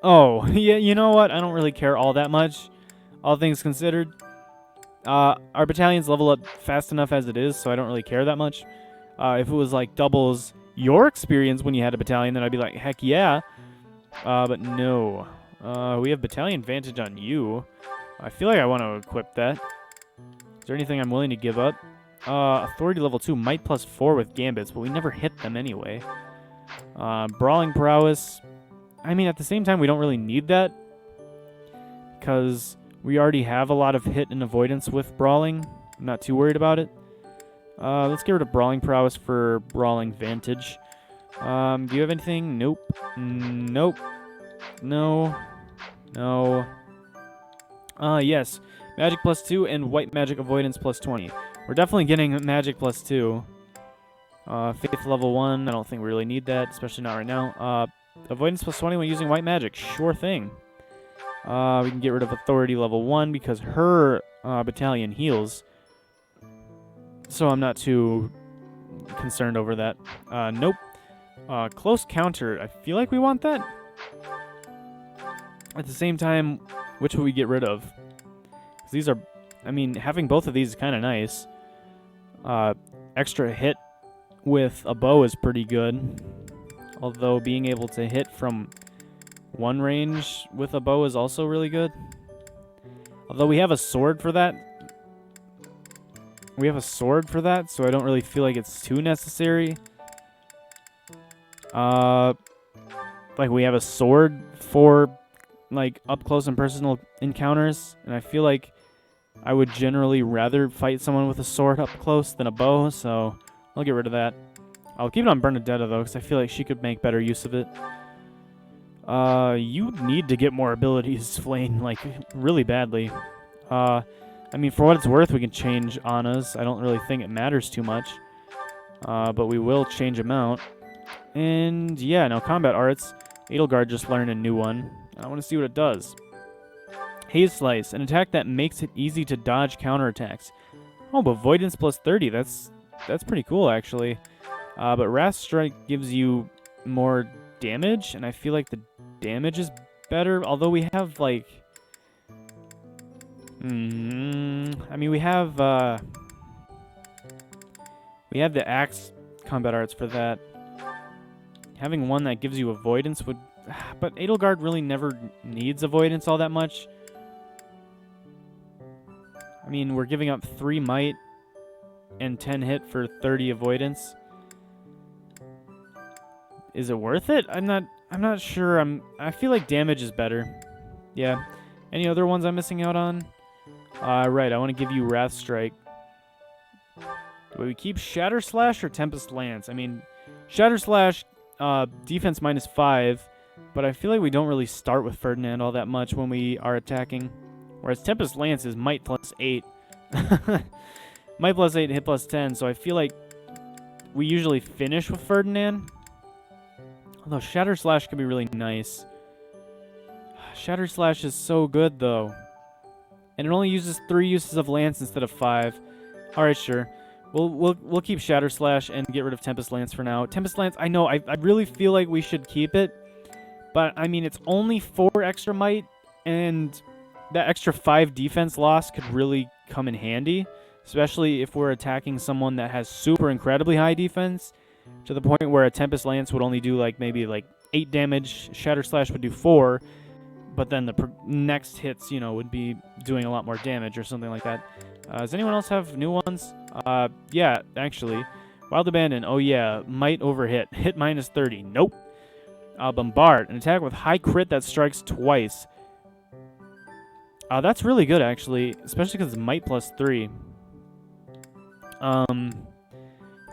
Oh, yeah, you know what? I don't really care all that much, all things considered. Our battalions level up fast enough as it is, so I don't really care that much. If it was like doubles your experience when you had a battalion, then I'd be like, heck yeah. But no. We have battalion advantage on you. I feel like I want to equip that. Is there anything I'm willing to give up? Authority level 2, might plus 4 with gambits, but we never hit them anyway. Brawling prowess. I mean, at the same time, we don't really need that because we already have a lot of hit and avoidance with brawling. I'm not too worried about it. Let's get rid of brawling prowess for brawling vantage. Do you have anything? Nope. Nope. No. No. Yes. Magic plus 2 and white magic avoidance plus 20. We're definitely getting magic plus 2. Faith level 1. I don't think we really need that, especially not right now. Avoidance plus 20 when using white magic. Sure thing. We can get rid of authority level 1 because her battalion heals. So I'm not too concerned over that. Nope. Close counter. I feel like we want that. At the same time, which will we get rid of? 'Cause these are, I mean, having both of these is kind of nice. Extra hit with a bow is pretty good. Although being able to hit from one range with a bow is also really good. Although we have a sword for that. We have a sword for that, so I don't really feel like it's too necessary. Like we have a sword for like up close and personal encounters, and I feel like I would generally rather fight someone with a sword up close than a bow, so I'll get rid of that. I'll keep it on Bernadetta though, because I feel like she could make better use of it. You need to get more abilities, Flayn, like really badly. I mean, for what it's worth, we can change Anna's. I don't really think it matters too much. But we will change them out. And yeah, now combat arts. Edelgard just learned a new one. I want to see what it does. Haze Slice, an attack that makes it easy to dodge counterattacks. Oh, but avoidance plus 30. That's pretty cool, actually. But Wrath Strike gives you more damage, and I feel like the damage is better. Although we have, like... I mean, we have the Axe combat arts for that. Having one that gives you avoidance would... But Edelgard really never needs avoidance all that much. I mean, we're giving up 3 might and 10 hit for 30 avoidance. Is it worth it? I'm not sure. I feel like damage is better. Yeah. Any other ones I'm missing out on? Right, I want to give you Wrath Strike. Do we keep Shatter Slash or Tempest Lance? I mean, Shatter Slash, defense -5, but I feel like we don't really start with Ferdinand all that much when we are attacking. Whereas Tempest Lance is might plus 8. Might plus 8, hit plus 10, so I feel like we usually finish with Ferdinand. Although Shatter Slash could be really nice. Shatter Slash is so good, though. And it only uses 3 uses of Lance instead of 5. Alright, sure. We'll keep Shatter Slash and get rid of Tempest Lance for now. Tempest Lance, I know, I really feel like we should keep it. But, I mean, it's only 4 extra might, and that extra 5 defense loss could really come in handy. Especially if we're attacking someone that has super incredibly high defense. To the point where a Tempest Lance would only do, like, maybe, like, 8 damage. Shatter Slash would do 4. But then the next hits, you know, would be doing a lot more damage or something like that. Does anyone else have new ones? Yeah, actually. Wild Abandon. Oh, yeah. Might over hit. Hit -30. Nope. Bombard. An attack with high crit that strikes twice. That's really good, actually. Especially because it's might plus 3.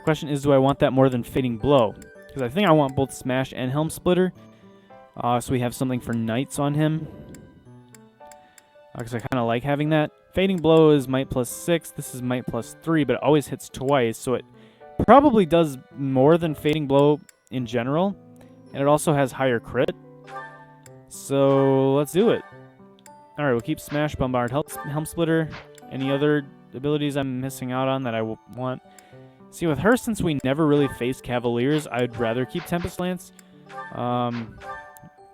Question is, do I want that more than Fading Blow? Because I think I want both Smash and Helm Splitter. So we have something for Knights on him. Because I kind of like having that. Fading Blow is Might plus 6. This is Might plus 3, but it always hits twice. So it probably does more than Fading Blow in general. And it also has higher crit. So let's do it. Alright, we'll keep Smash, Bombard, Helm Splitter. Any other abilities I'm missing out on that I want? See, with her, since we never really faced Cavaliers, I'd rather keep Tempest Lance.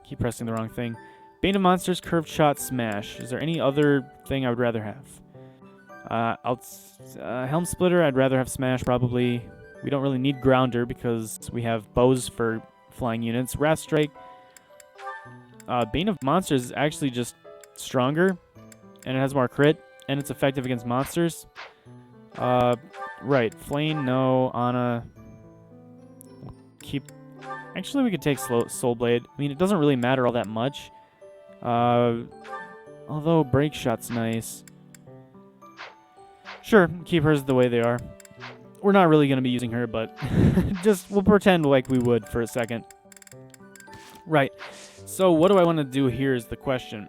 Keep pressing the wrong thing. Bane of Monsters, Curved Shot, Smash. Is there any other thing I would rather have? Helm Splitter, I'd rather have Smash, probably. We don't really need Grounder because we have bows for flying units. Wrath Strike. Bane of Monsters is actually just stronger, and it has more crit, and it's effective against monsters. Right. Flame, no. Ana. Keep... Actually, we could take Soul Blade. I mean, it doesn't really matter all that much. Although Break Shot's nice. Sure, keep hers the way they are. We're not really going to be using her, but just we'll pretend like we would for a second. Right. So what do I want to do here is the question.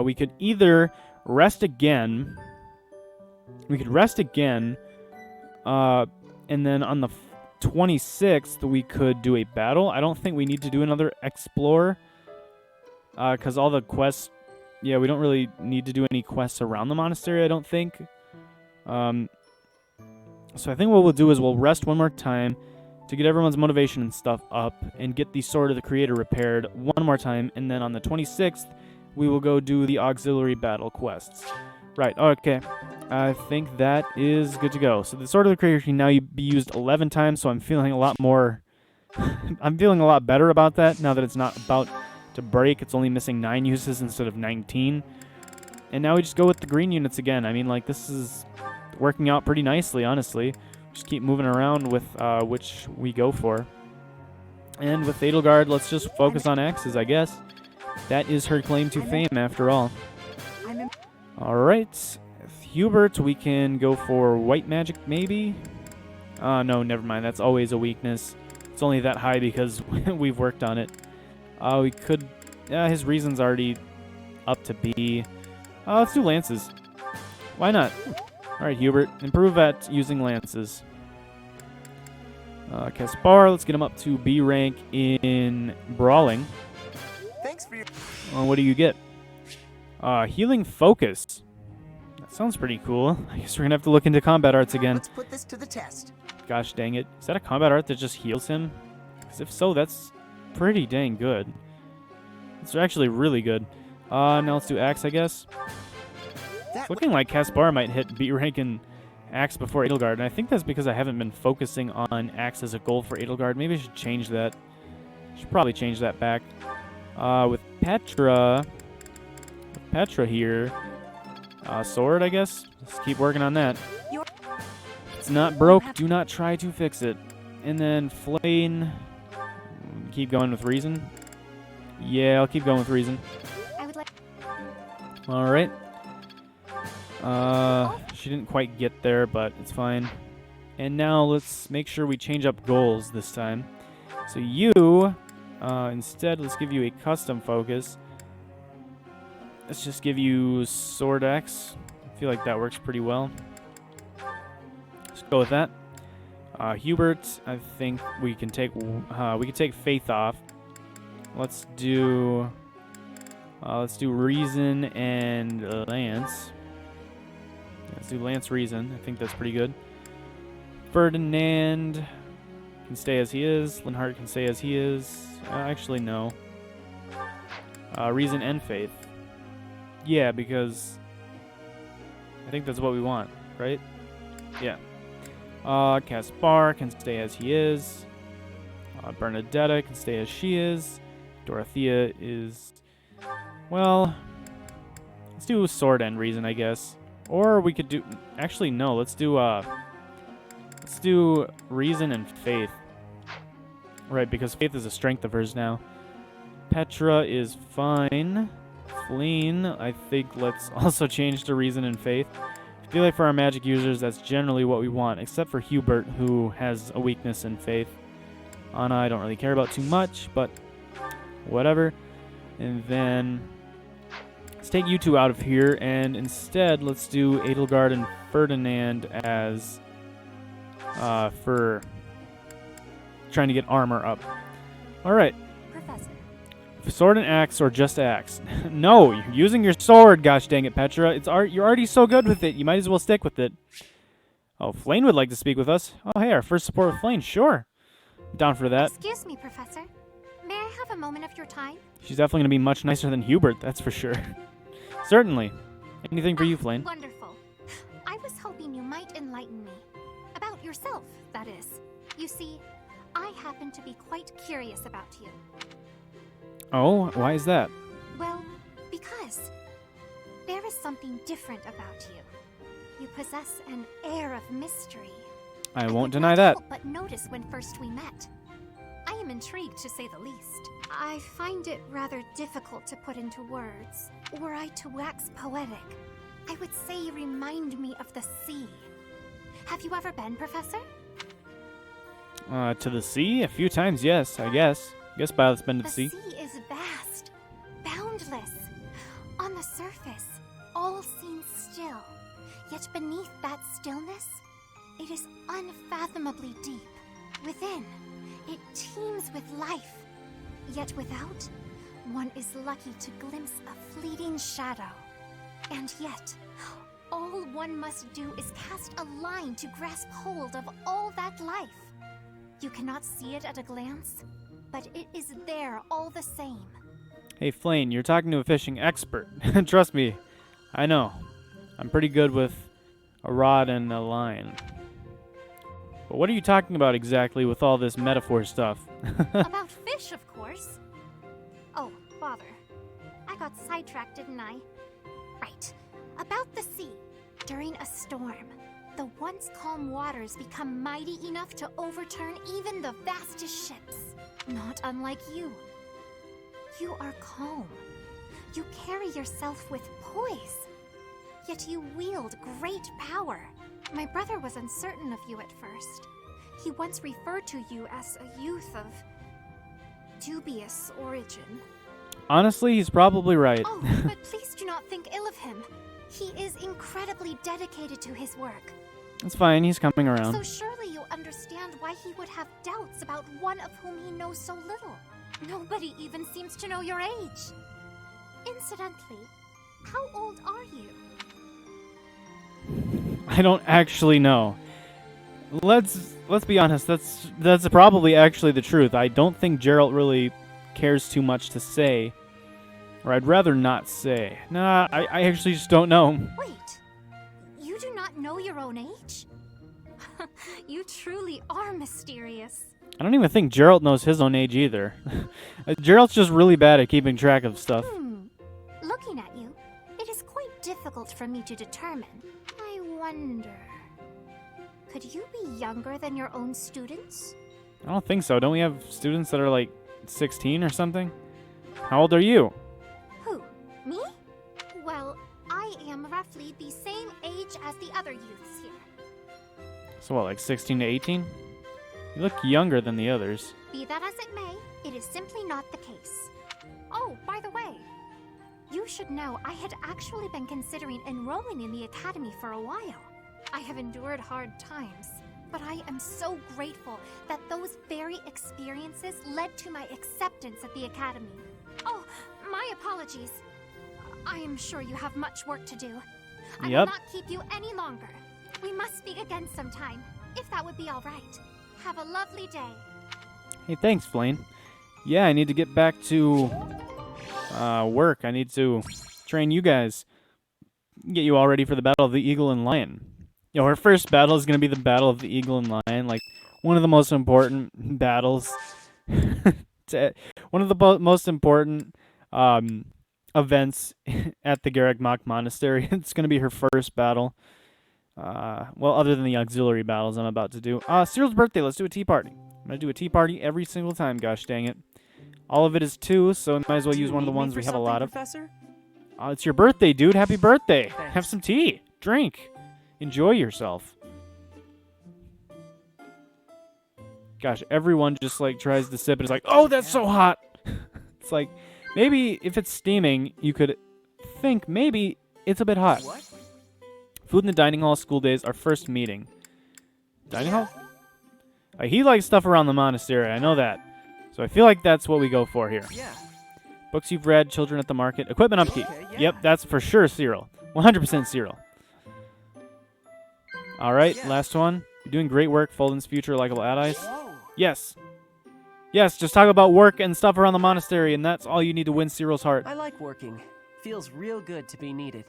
We could either rest again. We could rest again. And then on the 26th, we could do a battle. I don't think we need to do another Explore. Because all the quests... Yeah, we don't really need to do any quests around the monastery, I don't think. So I think what we'll do is we'll rest one more time to get everyone's motivation and stuff up and get the Sword of the Creator repaired one more time. And then on the 26th, we will go do the auxiliary battle quests. Right, okay. I think that is good to go. So the Sword of the Creator can now be used 11 times, so I'm feeling a lot more... I'm feeling a lot better about that now that it's not about to break. It's only missing 9 uses instead of 19. And now we just go with the green units again. I mean, like, this is working out pretty nicely, honestly. Just keep moving around with which we go for. And with Edelgard, let's just focus on axes, I guess. That is her claim to fame, after all. Alright. Hubert, we can go for white magic, maybe? No, never mind. That's always a weakness. It's only that high because we've worked on it. We could... his reason's already up to B. Let's do lances. Why not? Alright, Hubert. Improve at using lances. Caspar, let's get him up to B rank in Brawling. Thanks for your... What do you get? Healing Focus. That sounds pretty cool. I guess we're gonna have to look into combat arts again. Let's put this to the test. Gosh dang it. Is that a combat art that just heals him? Because if so, that's pretty dang good. It's actually really good. Now let's do Axe, I guess. It's looking like Caspar might hit B rank in Axe before Edelgard, and I think that's because I haven't been focusing on Axe as a goal for Edelgard. Maybe I should change that. Should probably change that back. With Petra here, sword, I guess. Let's keep working on that. It's not broke. Do not try to fix it. And then Flame. Keep going with Reason. Yeah, I'll keep going with Reason. I would like. All right. She didn't quite get there, but it's fine. And now let's make sure we change up goals this time. So you, instead, let's give you a custom focus. Let's just give you Sword X. I feel like that works pretty well. Let's go with that. Hubert, I think we can take Faith off. Let's do Reason and Lance. Let's do Lance Reason. I think that's pretty good. Ferdinand can stay as he is. Linhardt can stay as he is. Actually, no. Reason and Faith. Yeah, because I think that's what we want, right? Yeah. Caspar can stay as he is. Bernadetta can stay as she is. Dorothea is... Well, let's do Sword and Reason, I guess. Or we could do... Actually, no. Let's do Reason and Faith. Right, because Faith is a strength of hers now. Petra is fine. Fleen, I think let's also change to Reason and Faith. feel like for our magic users, that's generally what we want, except for Hubert, who has a weakness in faith. Anna, I don't really care about too much, but whatever. And then let's take you two out of here, and instead let's do Edelgard and Ferdinand as for trying to get armor up. All right. Professor. Sword and axe, or just axe? No, you're using your sword. Gosh dang it, Petra! You're already so good with it. You might as well stick with it. Oh, Flane would like to speak with us. Oh, hey, our first support with Flane. Sure, down for that. Excuse me, Professor. May I have a moment of your time? She's definitely gonna be much nicer than Hubert. That's for sure. Certainly. Anything for you, Flane? Wonderful. I was hoping you might enlighten me. About yourself, that is. You see, I happen to be quite curious about you. Oh, why is that? Well, because there is something different about you. You possess an air of mystery. I won't could deny not that. help but notice when first we met. I am intrigued, to say the least. I find it rather difficult to put into words. Were I to wax poetic, I would say you remind me of the sea. Have you ever been, Professor? To the sea? A few times, yes, I guess. Guess Violet's been to the sea. The sea is vast, boundless. On the surface, all seems still. Yet beneath that stillness, it is unfathomably deep. Within, it teems with life. Yet without, one is lucky to glimpse a fleeting shadow. And yet, all one must do is cast a line to grasp hold of all that life. You cannot see it at a glance, but it is there all the same. Hey, Flane, you're talking to a fishing expert. Trust me, I know. I'm pretty good with a rod and a line. But what are you talking about exactly with all this metaphor stuff? About fish, of course. Oh, bother. I got sidetracked, didn't I? Right. About the sea. During a storm, the once calm waters become mighty enough to overturn even the vastest ships. Not unlike you. You are calm. You carry yourself with poise. Yet you wield great power. My brother was uncertain of you at first. He once referred to you as a youth of dubious origin. Honestly, he's probably right. Oh, but please do not think ill of him. He is incredibly dedicated to his work. It's fine, he's coming around. So surely you understand why he would have doubts about one of whom he knows so little. Nobody even seems to know your age. Incidentally, how old are you? I don't actually know. Let's be honest, that's probably actually the truth. I don't think Geralt really cares too much to say. Or I'd rather not say. Nah, I actually just don't know. Wait, you do not know your own age? You truly are mysterious. I don't even think Geralt knows his own age either. Geralt's just really bad at keeping track of stuff. Looking at you, it is quite difficult for me to determine. I wonder... Could you be younger than your own students? I don't think so. Don't we have students that are like 16 or something? How old are you? Who? Me? Well, I am roughly the same age as the other youths here. So what, like 16 to 18? You look younger than the others. Be that as it may, it is simply not the case. Oh, by the way, you should know I had actually been considering enrolling in the academy for a while. I have endured hard times, but I am so grateful that those very experiences led to my acceptance at the academy. Oh, my apologies. I am sure you have much work to do. I will not keep you any longer. We must speak again sometime, if that would be all right. Have a lovely day. Hey, thanks, Flane. Yeah, I need to get back to work. I need to train you guys. Get you all ready for the Battle of the Eagle and Lion. You know, our first battle is going to be the Battle of the Eagle and Lion, like one of the most important battles. One of the most important events at the Garreg Monastery. It's going to be her first battle. Well, other than the auxiliary battles I'm about to do. Cyril's birthday, let's do a tea party. I'm going to do a tea party every single time, gosh dang it. All of it is 2, so we might as well use one of the ones we have a lot of. Professor? It's your birthday, dude. Happy birthday. Have some tea. Drink. Enjoy yourself. Gosh, everyone just like tries to sip and it's like, oh, that's so hot. It's like, maybe if it's steaming, you could think maybe it's a bit hot. What? Food in the dining hall, school days, our first meeting. Dining hall? He likes stuff around the monastery, I know that. So I feel like that's what we go for here. Yeah. Books you've read, children at the market, equipment upkeep. Okay, yeah. Yep, that's for sure Cyril. 100% Cyril. Alright, Yeah. last one. You're doing great work, Fódlan's future likable allies. Whoa. Yes. Yes, just talk about work and stuff around the monastery, and that's all you need to win Cyril's heart. I like working. Feels real good to be needed.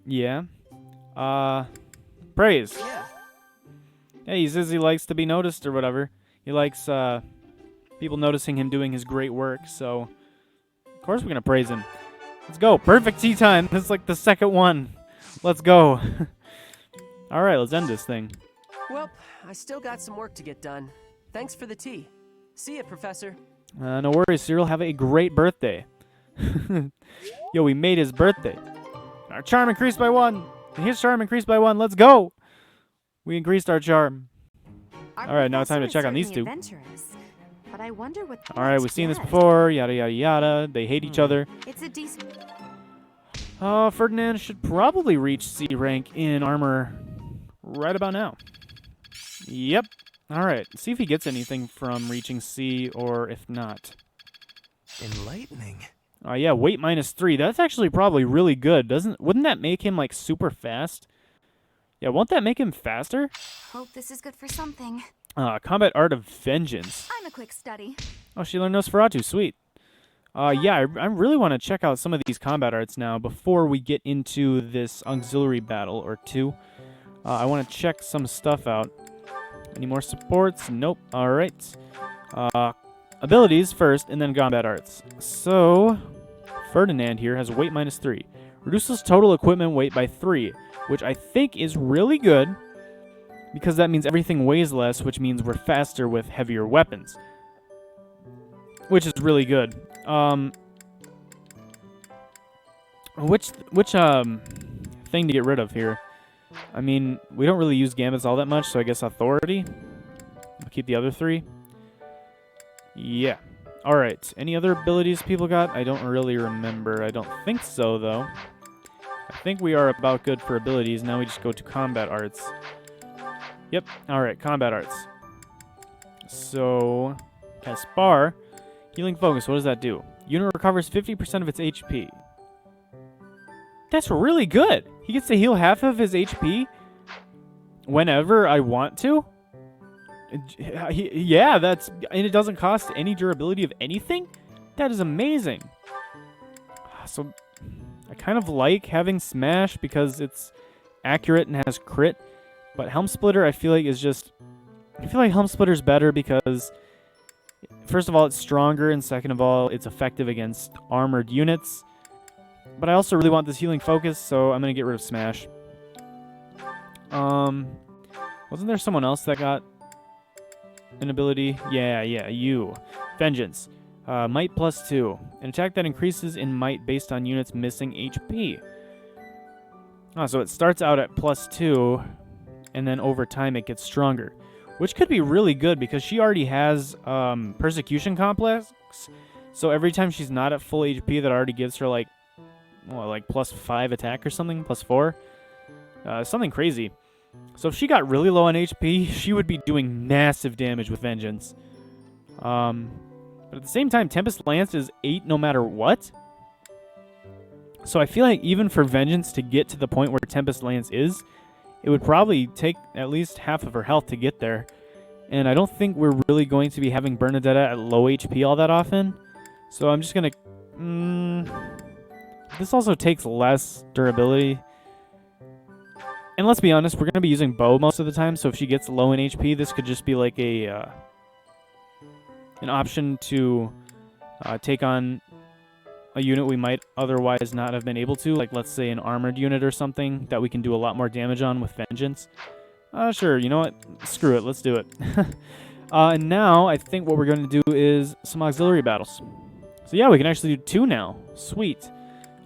Yeah. Praise. Yeah. Hey, he says he likes to be noticed or whatever. He likes, people noticing him doing his great work, so of course we're gonna praise him. Let's go. Perfect tea time. This is like the second one. Let's go. Alright, let's end this thing. Well, I still got some work to get done. Thanks for the tea. See ya, Professor. No worries, Cyril. Have a great birthday. Yo, we made his birthday. Our charm increased by 1. And his charm increased by 1. Let's go. We increased our charm. Alright, now it's time to check on these two. But I wonder what. Alright, we've seen this before. Yada, yada, yada. They hate each other. It's a decent. Ferdinand should probably reach C rank in armor right about now. Yep. Alright, see if he gets anything from reaching C or if not. Enlightening. Yeah, weight -3. That's actually probably really good. Wouldn't that make him like super fast? Yeah, won't that make him faster? Hope this is good for something. Combat Art of Vengeance. I'm a quick study. Oh, she learned Nosferatu. Sweet. Yeah, I really want to check out some of these combat arts now before we get into this auxiliary battle or two. I want to check some stuff out. Any more supports? Nope. Alright. Abilities first, and then combat arts. So, Ferdinand here has weight -3. Reduces total equipment weight by 3, which I think is really good, because that means everything weighs less, which means we're faster with heavier weapons. Which is really good. Which thing to get rid of here? I mean, we don't really use gambits all that much, so I guess authority. I'll keep the other 3. Yeah. Alright. Any other abilities people got? I don't really remember. I don't think so, though. I think we are about good for abilities. Now we just go to combat arts. Yep. Alright, combat arts. So, Caspar. Healing focus. What does that do? Unit recovers 50% of its HP. That's really good. He gets to heal half of his HP whenever I want to. Yeah, and it doesn't cost any durability of anything? That is amazing. So, I kind of like having Smash because it's accurate and has crit. But Helm Splitter, I feel like Helm Splitter's better because, first of all, it's stronger, and second of all, it's effective against armored units. But I also really want this healing focus, so I'm going to get rid of Smash. Wasn't there someone else that got an ability? Yeah, you. Vengeance. Might +2. An attack that increases in might based on units missing HP. So it starts out at +2, and then over time it gets stronger. Which could be really good, because she already has Persecution Complex. So every time she's not at full HP, that already gives her like +5 attack or something, +4. Something crazy. So if she got really low on HP, she would be doing massive damage with Vengeance. But at the same time, Tempest Lance is 8 no matter what. So I feel like even for Vengeance to get to the point where Tempest Lance is, it would probably take at least half of her health to get there. And I don't think we're really going to be having Bernadetta at low HP all that often. So I'm just going to... This also takes less durability. And let's be honest, we're going to be using Bow most of the time, so if she gets low in HP, this could just be like an option to take on a unit we might otherwise not have been able to, like let's say an armored unit or something that we can do a lot more damage on with Vengeance. Sure, you know what? Screw it, let's do it. And now, I think what we're going to do is some auxiliary battles. So yeah, we can actually do 2 now. Sweet.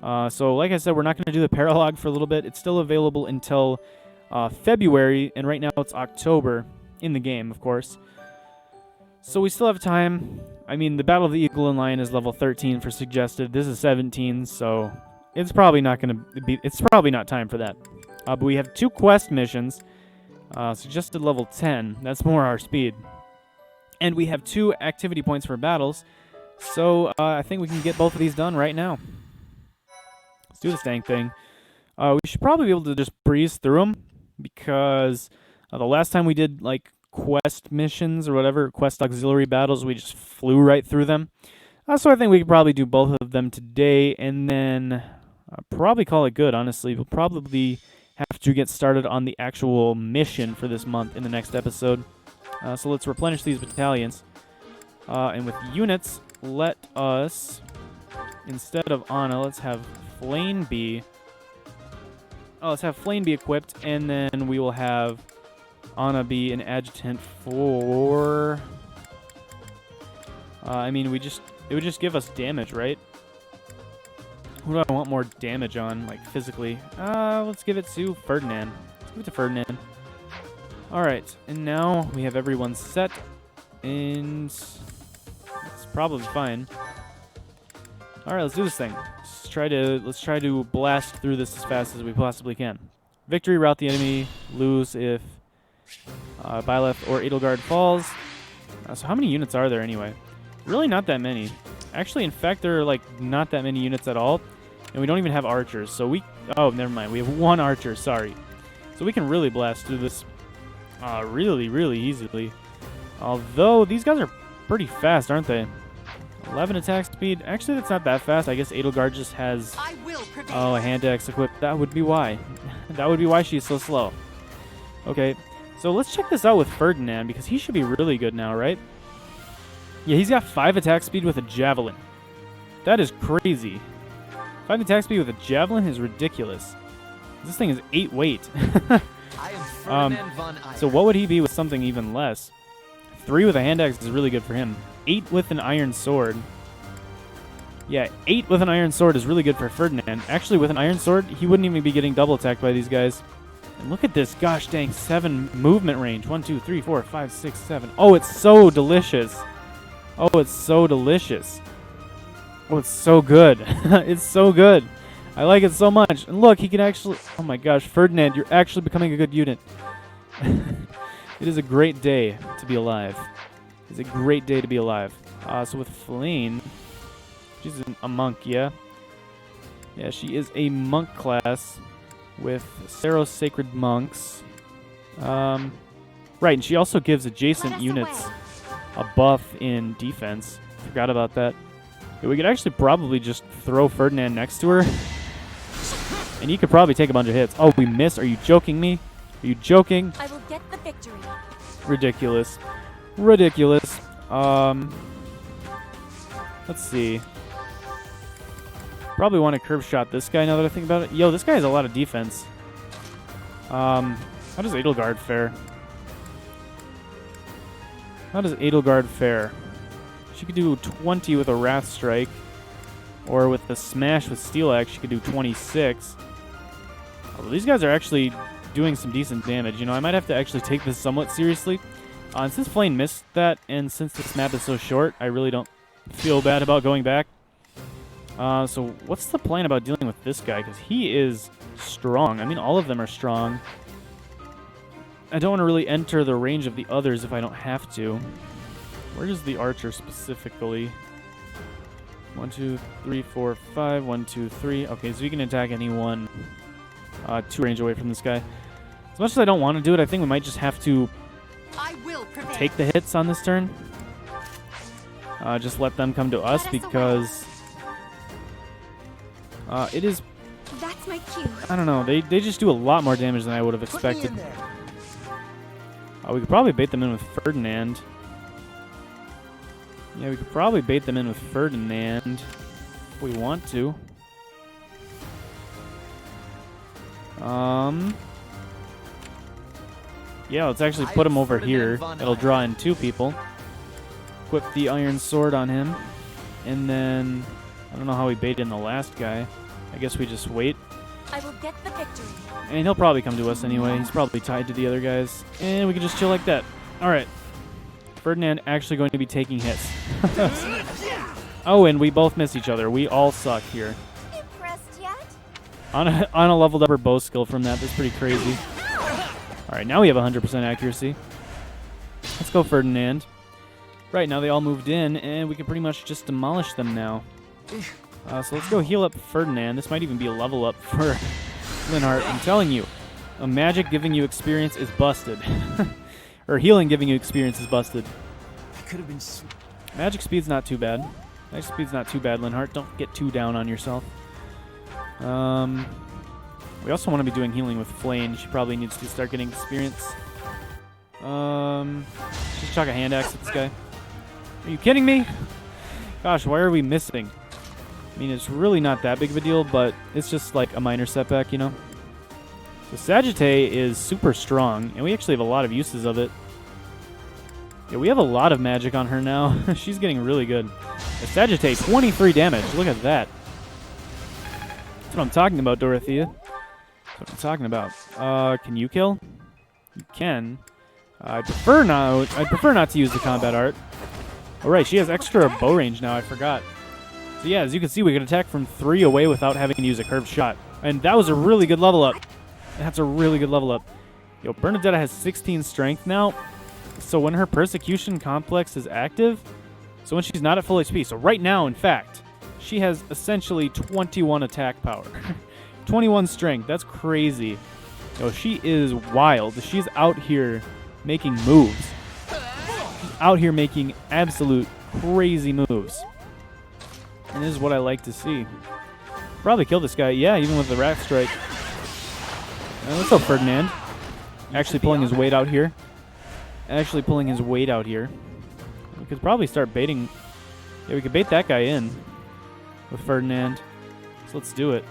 So like I said, we're not going to do the paralog for a little bit. It's still available until February, and right now it's October in the game, of course. So we still have time. I mean, the Battle of the Eagle and Lion is level 13 for suggested. This is 17, so it's probably not going to be. It's probably not time for that. But we have 2 quest missions. Suggested level 10. That's more our speed. And we have 2 activity points for battles. So I think we can get both of these done right now. Let's do this dang thing. We should probably be able to just breeze through them, because the last time we did like quest missions or whatever, quest auxiliary battles, we just flew right through them. So I think we could probably do both of them today, and then probably call it good, honestly. We'll probably have to get started on the actual mission for this month in the next episode. So let's replenish these battalions. And with units, let us, instead of Anna, let's have Flame be... Oh, let's have Flame be equipped, and then we will have Anna be an adjutant for... I mean, it would just give us damage, right? Who do I want more damage on, like, physically? Let's give it to Ferdinand. Let's give it to Ferdinand. Alright, and now we have everyone set, and it's probably fine. Alright, let's do this thing. Let's try to blast through this as fast as we possibly can. Victory, rout the enemy, lose if Byleth or Edelgard falls. So how many units are there anyway? Really not that many. Actually, in fact, there are like not that many units at all. And we don't even have archers. So oh, never mind. We have 1 archer, sorry. So we can really blast through this really, really easily. Although, these guys are pretty fast, aren't they? 11 attack speed. Actually, that's not that fast. I guess Edelgard just has a hand axe equipped. That would be why. That would be why she's so slow. Okay, so let's check this out with Ferdinand, because he should be really good now, right? Yeah, he's got 5 attack speed with a javelin. That is crazy. 5 attack speed with a javelin is ridiculous. This thing is 8 weight. So what would he be with something even less? 3 with a hand axe is really good for him. 8 with an iron sword. Yeah, 8 with an iron sword is really good for Ferdinand. Actually, with an iron sword, he wouldn't even be getting double attacked by these guys. And look at this, gosh dang, 7 movement range. 1, 2, 3, 4, 5, 6, 7. Oh, it's so delicious. Oh, it's so delicious. Oh, it's so good. It's so good. I like it so much. And look, he can actually... Oh my gosh, Ferdinand, you're actually becoming a good unit. It is a great day to be alive. It's a great day to be alive. So with Flane, she's a monk, yeah? Yeah, she is a monk class with Saros Sacred Monks. Right, and she also gives adjacent units a buff in defense. Forgot about that. Yeah, we could actually probably just throw Ferdinand next to her. And he could probably take a bunch of hits. Oh, we missed. Are you joking me? Are you joking? I will get the victory. Ridiculous. Ridiculous. Let's see. Probably want to curve shot this guy now that I think about it. Yo, this guy has a lot of defense. How does Edelgard fare? How does Edelgard fare? She could do 20 with a Wrath Strike. Or with the Smash with Steel Axe, she could do 26. Although these guys are actually doing some decent damage. You know, I might have to actually take this somewhat seriously. And since Flame missed that, and since this map is so short, I really don't feel bad about going back. So what's the plan about dealing with this guy? Because he is strong. I mean, all of them are strong. I don't want to really enter the range of the others if I don't have to. Where is the archer specifically? 1, 2, 3, 4, 5. 1, 2, 3. Okay, so you can attack anyone 2 range away from this guy. As much as I don't want to do it, I think we might just have to take the hits on this turn. Just let them come to us because it is... That's my cue. I don't know. They just do a lot more damage than I would have expected. We could probably bait them in with Ferdinand. Yeah, we could probably bait them in with Ferdinand if we want to. Yeah, let's actually put him over here. It'll draw in 2 people. Equip the Iron Sword on him. And then, I don't know how we bait in the last guy. I guess we just wait. I will get the victory. And he'll probably come to us anyway. He's probably tied to the other guys. And we can just chill like that. Alright. Ferdinand actually going to be taking hits. Oh, and we both miss each other. We all suck here. Impressed yet? On a leveled up bow skill from that. That's pretty crazy. Alright, now we have 100% accuracy. Let's go Ferdinand. Right, now they all moved in, and we can pretty much just demolish them now. So let's go heal up Ferdinand. This might even be a level up for Linhardt. I'm telling you, a magic giving you experience is busted. Or healing giving you experience is busted. Could have been. Magic speed's not too bad. Magic speed's not too bad, Linhardt. Don't get too down on yourself. We also want to be doing healing with Flame. She probably needs to start getting experience. Just chuck a hand axe at this guy. Are you kidding me? Gosh, why are we missing? I mean, it's really not that big of a deal, but it's just like a minor setback, you know? So Sagittae is super strong, and we actually have a lot of uses of it. Yeah, we have a lot of magic on her now. She's getting really good. Sagittae, 23 damage. Look at that. That's what I'm talking about, Dorothea. That's what I'm talking about. Can you kill? You can. I'd prefer not to use the combat art. Oh, right, she has extra bow range now. I forgot. So yeah, as you can see, we can attack from 3 away without having to use a curved shot. And that was a really good level up. That's a really good level up. Yo, Bernadetta has 16 strength now. So when her persecution complex is active, so when she's not at full HP. So right now, in fact, she has essentially 21 attack power. 21 strength. That's crazy. Yo, she is wild. She's out here making moves. She's out here making absolute crazy moves. And this is what I like to see. Probably kill this guy. Yeah, even with the Rat Strike. Let's go Ferdinand. Actually pulling his weight out here. We could probably start baiting. Yeah, we could bait that guy in with Ferdinand. So let's do it.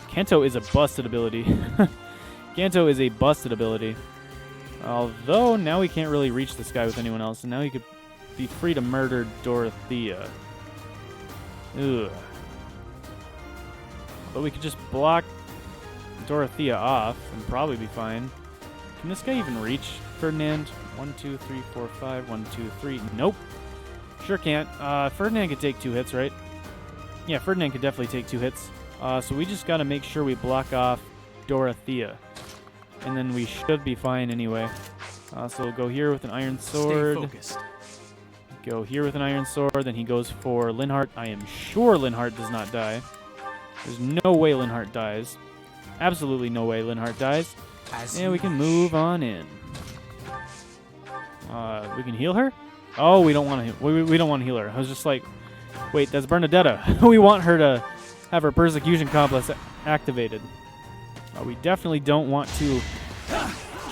Kanto is a busted ability. Kanto is a busted ability. Although now we can't really reach this guy with anyone else. And now he could be free to murder Dorothea. Ugh. But we could just block Dorothea off and probably be fine. Can this guy even reach Ferdinand? 1, 2, 3, 4, 5. 1, 2, 3. Nope. Sure can't. Ferdinand could take 2 hits, right? Yeah, Ferdinand could definitely take 2 hits. So we just got to make sure we block off Dorothea. And then we should be fine anyway. So we'll go here with an iron sword. Stay focused. Go here with an iron sword. Then he goes for Linhardt. I am sure Linhardt does not die. There's no way Linhardt dies. Absolutely no way Linhardt dies. And we can move on in. We can heal her? Oh, we don't want to. We don't want to heal her. I was just like, wait, that's Bernadetta. We want her to have her persecution complex activated. We definitely don't want to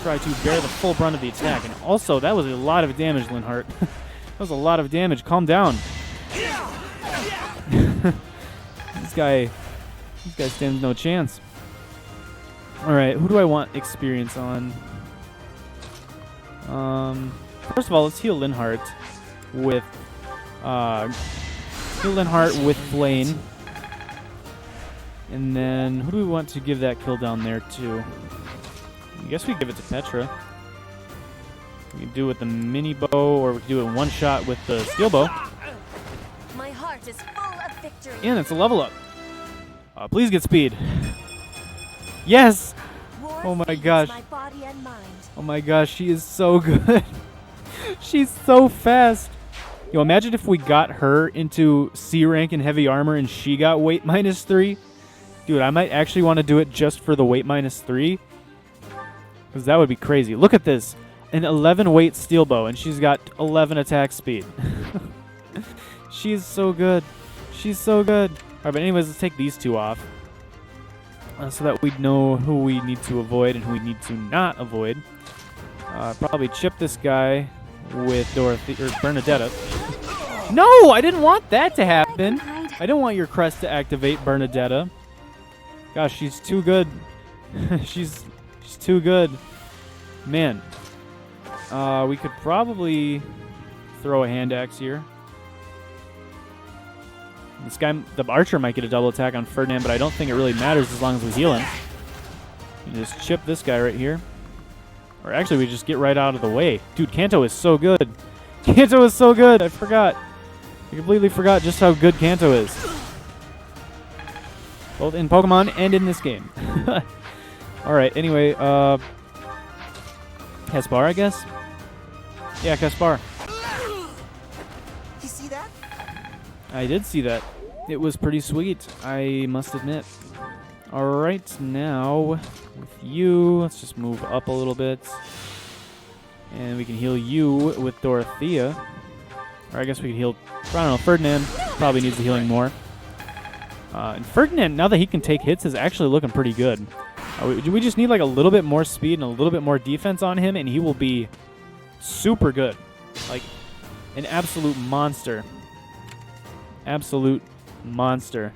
try to bear the full brunt of the attack. And also, that was a lot of damage, Linhardt. That was a lot of damage. Calm down. This guy stands no chance. All right, who do I want experience on? First of all, let's heal Linhardt with Flame. And then who do we want to give that kill down there to? I guess we give it to Petra. We can do it with the mini bow, or we can do it in one shot with the steel bow. My heart is full of victory. And it's a level up. Please get speed. Yes! Oh my gosh. My body and mind. Oh my gosh, she is so good. She's so fast. Yo, imagine if we got her into C rank in heavy armor and she got weight -3. Dude, I might actually want to do it just for the weight -3. Because that would be crazy. Look at this. An 11 weight steel bow, and she's got 11 attack speed. She's so good. She's so good. Alright, but anyways, let's take these two off. So that we know who we need to avoid and who we need to not avoid. Probably chip this guy with Dorothy or Bernadetta. No, I didn't want that to happen. I didn't want your crest to activate, Bernadetta. Gosh, she's too good. she's too good. Man. We could probably throw a hand axe here. This guy, the archer, might get a double attack on Ferdinand, but I don't think it really matters as long as we heal him. And just chip this guy right here. Or actually, we just get right out of the way. Dude, Kanto is so good. Kanto is so good. I forgot. I completely forgot just how good Kanto is. Both in Pokemon and in this game. Alright, anyway, Caspar, I guess? Yeah, Caspar. You see that? I did see that. It was pretty sweet, I must admit. Alright, now with you, let's just move up a little bit. And we can heal you with Dorothea. Or I guess we can heal, I don't know, Ferdinand probably needs the healing more. And Ferdinand, now that he can take hits, is actually looking pretty good. We just need like a little bit more speed and a little bit more defense on him, and he will be super good. Like, an absolute monster. Absolute monster.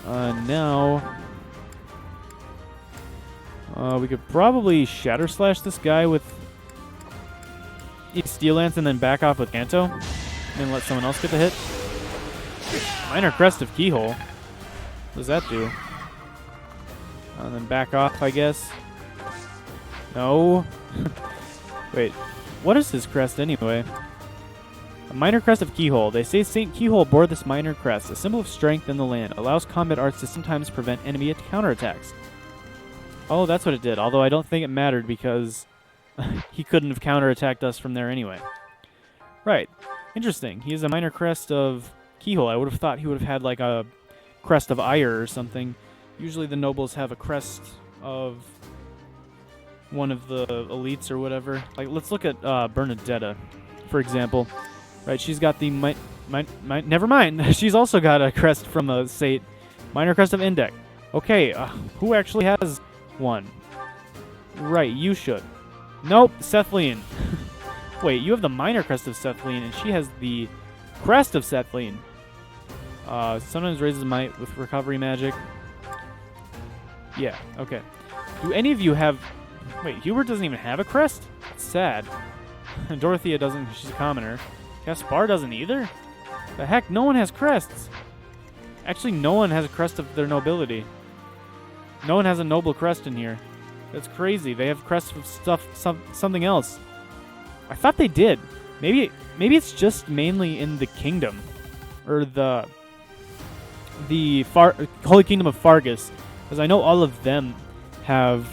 Now, we could probably Shatter Slash this guy with Steel Lance and then back off with Kanto. And then let someone else get the hit. Minor Crest of Keyhole. What does that do? And then back off, I guess. No. Wait. What is his crest anyway? A minor crest of Keyhole. They say St. Keyhole bore this minor crest, a symbol of strength in the land. Allows combat arts to sometimes prevent enemy counterattacks. Oh, that's what it did. Although I don't think it mattered because he couldn't have counterattacked us from there anyway. Right. Interesting. He has a minor crest of Keyhole. I would have thought he would have had like a crest of Ire or something. Usually the nobles have a crest of one of the elites or whatever. Like, let's look at Bernadetta, for example. Right, she's got the never mind. She's also got a crest from a Sate, minor crest of Indec. Okay, who actually has one? Right, you should. Nope, Cethlean. Wait, you have the minor crest of Cethlean, and she has the crest of Cethlean. Sometimes raises might with recovery magic. Yeah, okay. Do any of you have... Wait, Hubert doesn't even have a crest? That's sad. Dorothea doesn't, she's a commoner. Caspar doesn't either? The heck, no one has crests. Actually, no one has a crest of their nobility. No one has a noble crest in here. That's crazy. They have crests of something else. I thought they did. Maybe it's just mainly in the kingdom. Or the Holy Kingdom of Fargus. Because I know all of them have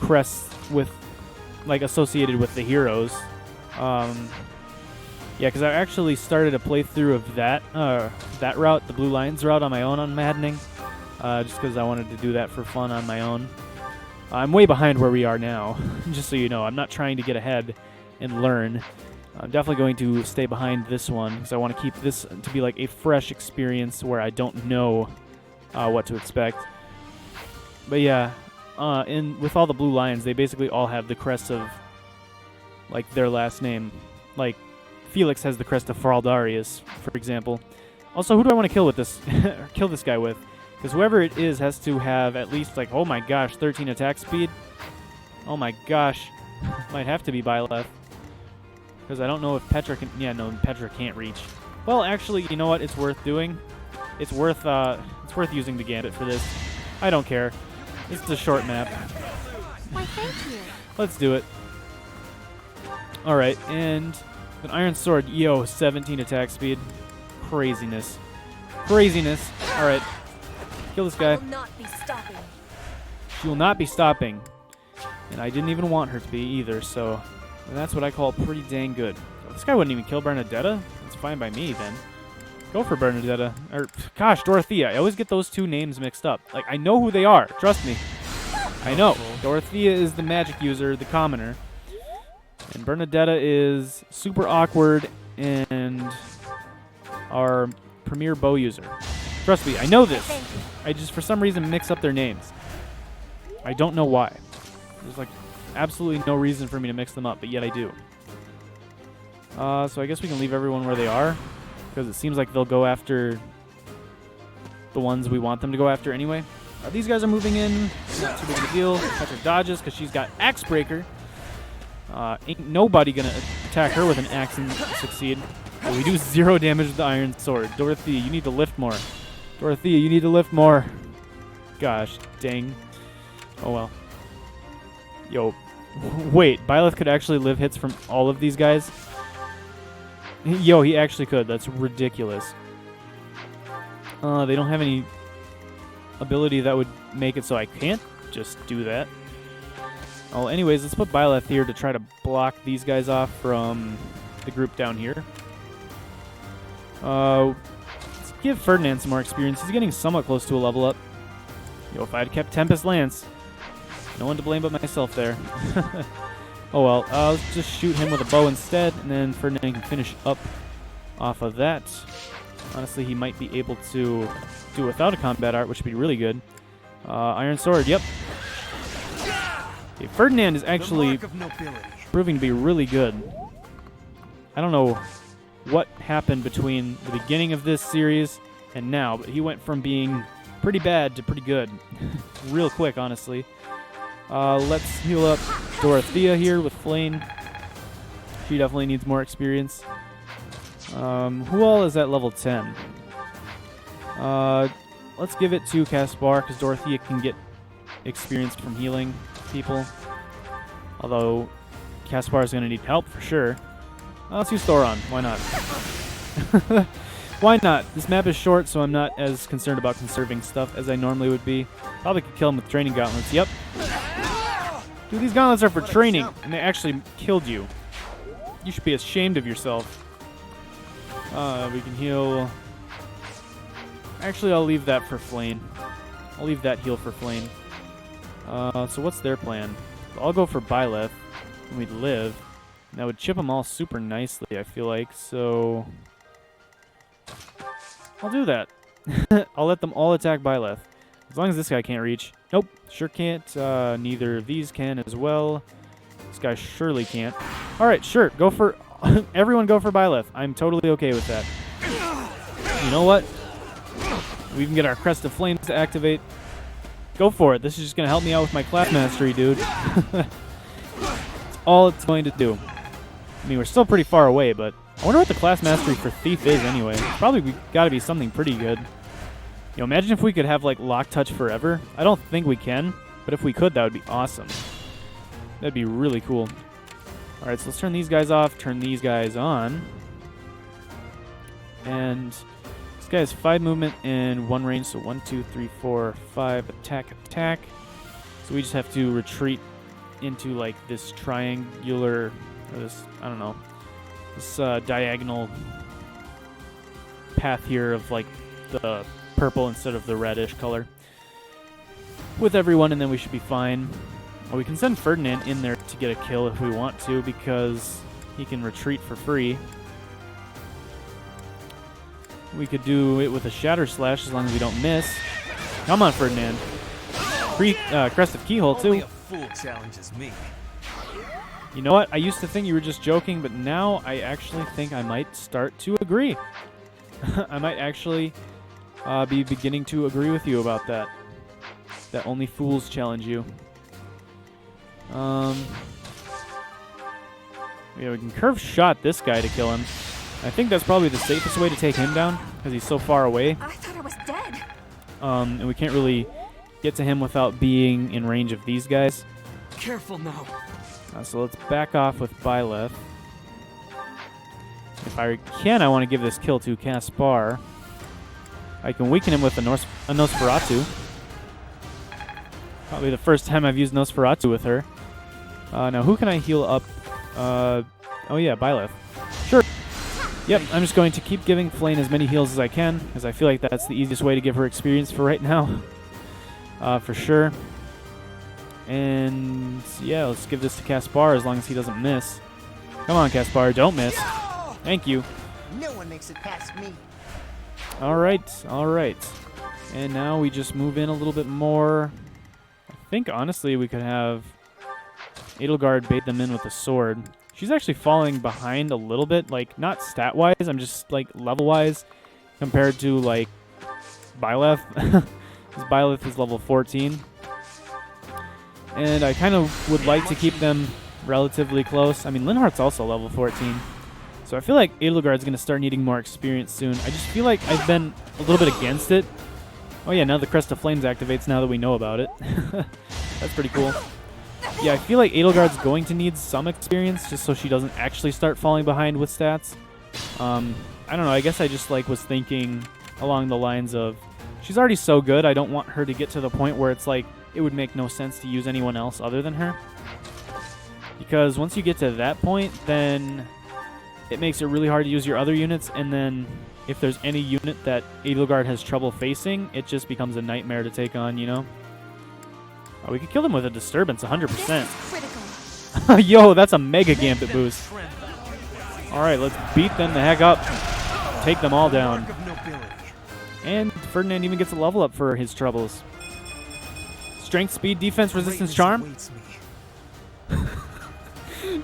crests with, like, associated with the heroes. Yeah, because I actually started a playthrough of that route, the Blue Lions route, on my own on Maddening. Just because I wanted to do that for fun on my own. I'm way behind where we are now, just so you know. I'm not trying to get ahead and learn. I'm definitely going to stay behind this one, because I want to keep this to be like a fresh experience where I don't know what to expect. But yeah, with all the Blue Lions, they basically all have the crest of, like, their last name. Like, Felix has the crest of Faraldarius, for example. Also, who do I want to kill with this? Kill this guy with? Because whoever it is has to have at least, like, oh my gosh, 13 attack speed. Oh my gosh. Might have to be Byleth. Because I don't know if Petra can... Yeah, no, Petra can't reach. Well, actually, you know what? It's worth doing. It's worth using the Gambit for this. I don't care. It's a short map. Why, thank you. Let's do it. Alright, and an Iron Sword. Yo, 17 attack speed. Craziness. Craziness. Alright. Kill this guy. I will not be stopping. She will not be stopping. And I didn't even want her to be either, so that's what I call pretty dang good. This guy wouldn't even kill Bernadetta. That's fine by me, then. Go for Bernadetta. Or, gosh, Dorothea. I always get those two names mixed up. Like, I know who they are. Trust me. I know. Dorothea is the magic user, the commoner. And Bernadetta is super awkward and our premier bow user. Trust me, I know this. I just, for some reason, mix up their names. I don't know why. There's, like, absolutely no reason for me to mix them up, but yet I do. So I guess we can leave everyone where they are, because it seems like they'll go after the ones we want them to go after anyway. These guys are moving in. Not too big of a deal. Petra dodges because she's got Axe Breaker. Ain't nobody gonna attack her with an axe and succeed. We do 0 damage with the iron sword. Dorothea, you need to lift more. Dorothea, you need to lift more. Gosh, dang. Oh well. Yo. Wait, Byleth could actually live hits from all of these guys? Yo, he actually could. That's ridiculous. They don't have any ability that would make it so I can't just do that. Oh, anyways, let's put Byleth here to try to block these guys off from the group down here. Let's give Ferdinand some more experience. He's getting somewhat close to a level up. Yo, if I had kept Tempest Lance, no one to blame but myself there. Oh well, let's just shoot him with a bow instead, and then Ferdinand can finish up off of that. Honestly, he might be able to do without a combat art, which would be really good. Iron Sword, yep. Okay, Ferdinand is actually proving to be really good. I don't know what happened between the beginning of this series and now, but he went from being pretty bad to pretty good real quick, honestly. Let's heal up Dorothea here with Flame. She definitely needs more experience. Who all is at level 10? Let's give it to Caspar, because Dorothea can get experience from healing people. Although, Caspar is going to need help for sure. Let's use Thoron. Why not? Why not? This map is short, so I'm not as concerned about conserving stuff as I normally would be. Probably could kill him with training gauntlets. Yep. Dude, these gauntlets are for training, and they actually killed you. You should be ashamed of yourself. We can heal... Actually, I'll leave that for Flame. I'll leave that heal for Flame. So what's their plan? I'll go for Byleth, and we'd live. And that would chip them all super nicely, I feel like, so... I'll do that. I'll let them all attack Byleth. As long as this guy can't reach. Nope, sure can't. Neither of these can as well. This guy surely can't. Alright, sure, go for... Everyone go for Byleth. I'm totally okay with that. You know what? We can get our Crest of Flames to activate. Go for it. This is just going to help me out with my class mastery, dude. That's all it's going to do. I mean, we're still pretty far away, but I wonder what the class mastery for Thief is anyway. It's probably got to be something pretty good. You know, imagine if we could have, like, Lock Touch forever. I don't think we can, but if we could, that would be awesome. That'd be really cool. Alright, so let's turn these guys off, turn these guys on. And this guy has 5 movement and 1 range, so 1, 2, 3, 4, 5, attack, attack. So we just have to retreat into, like, this triangular, or this, I don't know, this diagonal path here of, like, the purple instead of the reddish color with everyone, and then we should be fine. Well, we can send Ferdinand in there to get a kill if we want to, because he can retreat for free. We could do it with a Shatter Slash as long as we don't miss. Come on, Ferdinand. Free Crest of Keyhole, too. Only a fool challenges me. You know what? I used to think you were just joking, but now I actually think I might start to agree. I might actually be beginning to agree with you about that. That only fools challenge you. Yeah, we can curve shot this guy to kill him. I think that's probably the safest way to take him down, because he's so far away. I thought I was dead. And we can't really get to him without being in range of these guys. Careful now. So let's back off with Byleth. If I can, I want to give this kill to Caspar. I can weaken him with a Nosferatu. Probably the first time I've used Nosferatu with her. Now, who can I heal up? Oh yeah, Byleth. Sure. Yep, I'm just going to keep giving Flame as many heals as I can, because I feel like that's the easiest way to give her experience for right now. For sure. And yeah, let's give this to Caspar as long as he doesn't miss. Come on, Caspar, don't miss. Thank you. No one makes it past me. Alright, alright. And now we just move in a little bit more. I think, honestly, we could have Edelgard bait them in with a sword. She's actually falling behind a little bit, like, not stat-wise, I'm just, like, level-wise, compared to, like, Byleth. Because Byleth is level 14. And I kind of would like to keep them relatively close. I mean, Linhardt's also level 14. So I feel like Edelgard's going to start needing more experience soon. I just feel like I've been a little bit against it. Oh yeah, now the Crest of Flames activates now that we know about it. That's pretty cool. Yeah, I feel like Edelgard's going to need some experience just so she doesn't actually start falling behind with stats. I don't know, I guess I just was thinking along the lines of, she's already so good, I don't want her to get to the point where it's like, it would make no sense to use anyone else other than her. Because once you get to that point, then it makes it really hard to use your other units, and then if there's any unit that Edelgard has trouble facing, it just becomes a nightmare to take on, you know? Oh, we could kill them with a Disturbance, 100%. Yo, that's a Mega Gambit boost. Alright, let's beat them the heck up. Take them all down. And Ferdinand even gets a level up for his troubles. Strength, speed, defense, resistance, charm.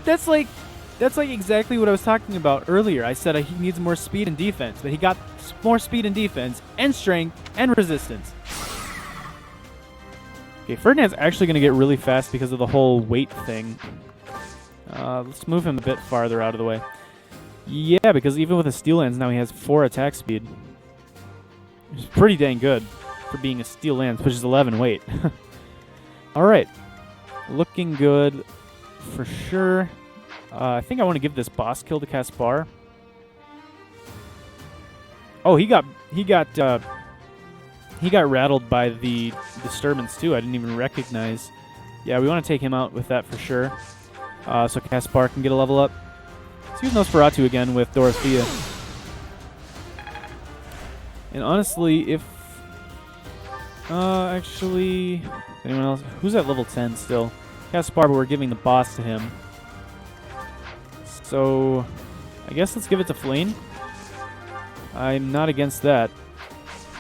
That's like exactly what I was talking about earlier. I said he needs more speed and defense, but he got more speed and defense and strength and resistance. Okay, Ferdinand's actually going to get really fast because of the whole weight thing. Let's move him a bit farther out of the way. Yeah, because even with a Steel Lance now he has 4 attack speed. Which is pretty dang good for being a Steel Lance, which is 11 weight. Alright. Looking good for sure. I think I want to give this boss kill to Caspar. Oh, he got rattled by the Disturbance too. I didn't even recognize. Yeah, we want to take him out with that for sure. So Caspar can get a level up. Let's use Nosferatu again with Dorothea. And honestly, if actually anyone else who's at level 10 still? Caspar, but we're giving the boss to him. So, I guess let's give it to Flane. I'm not against that.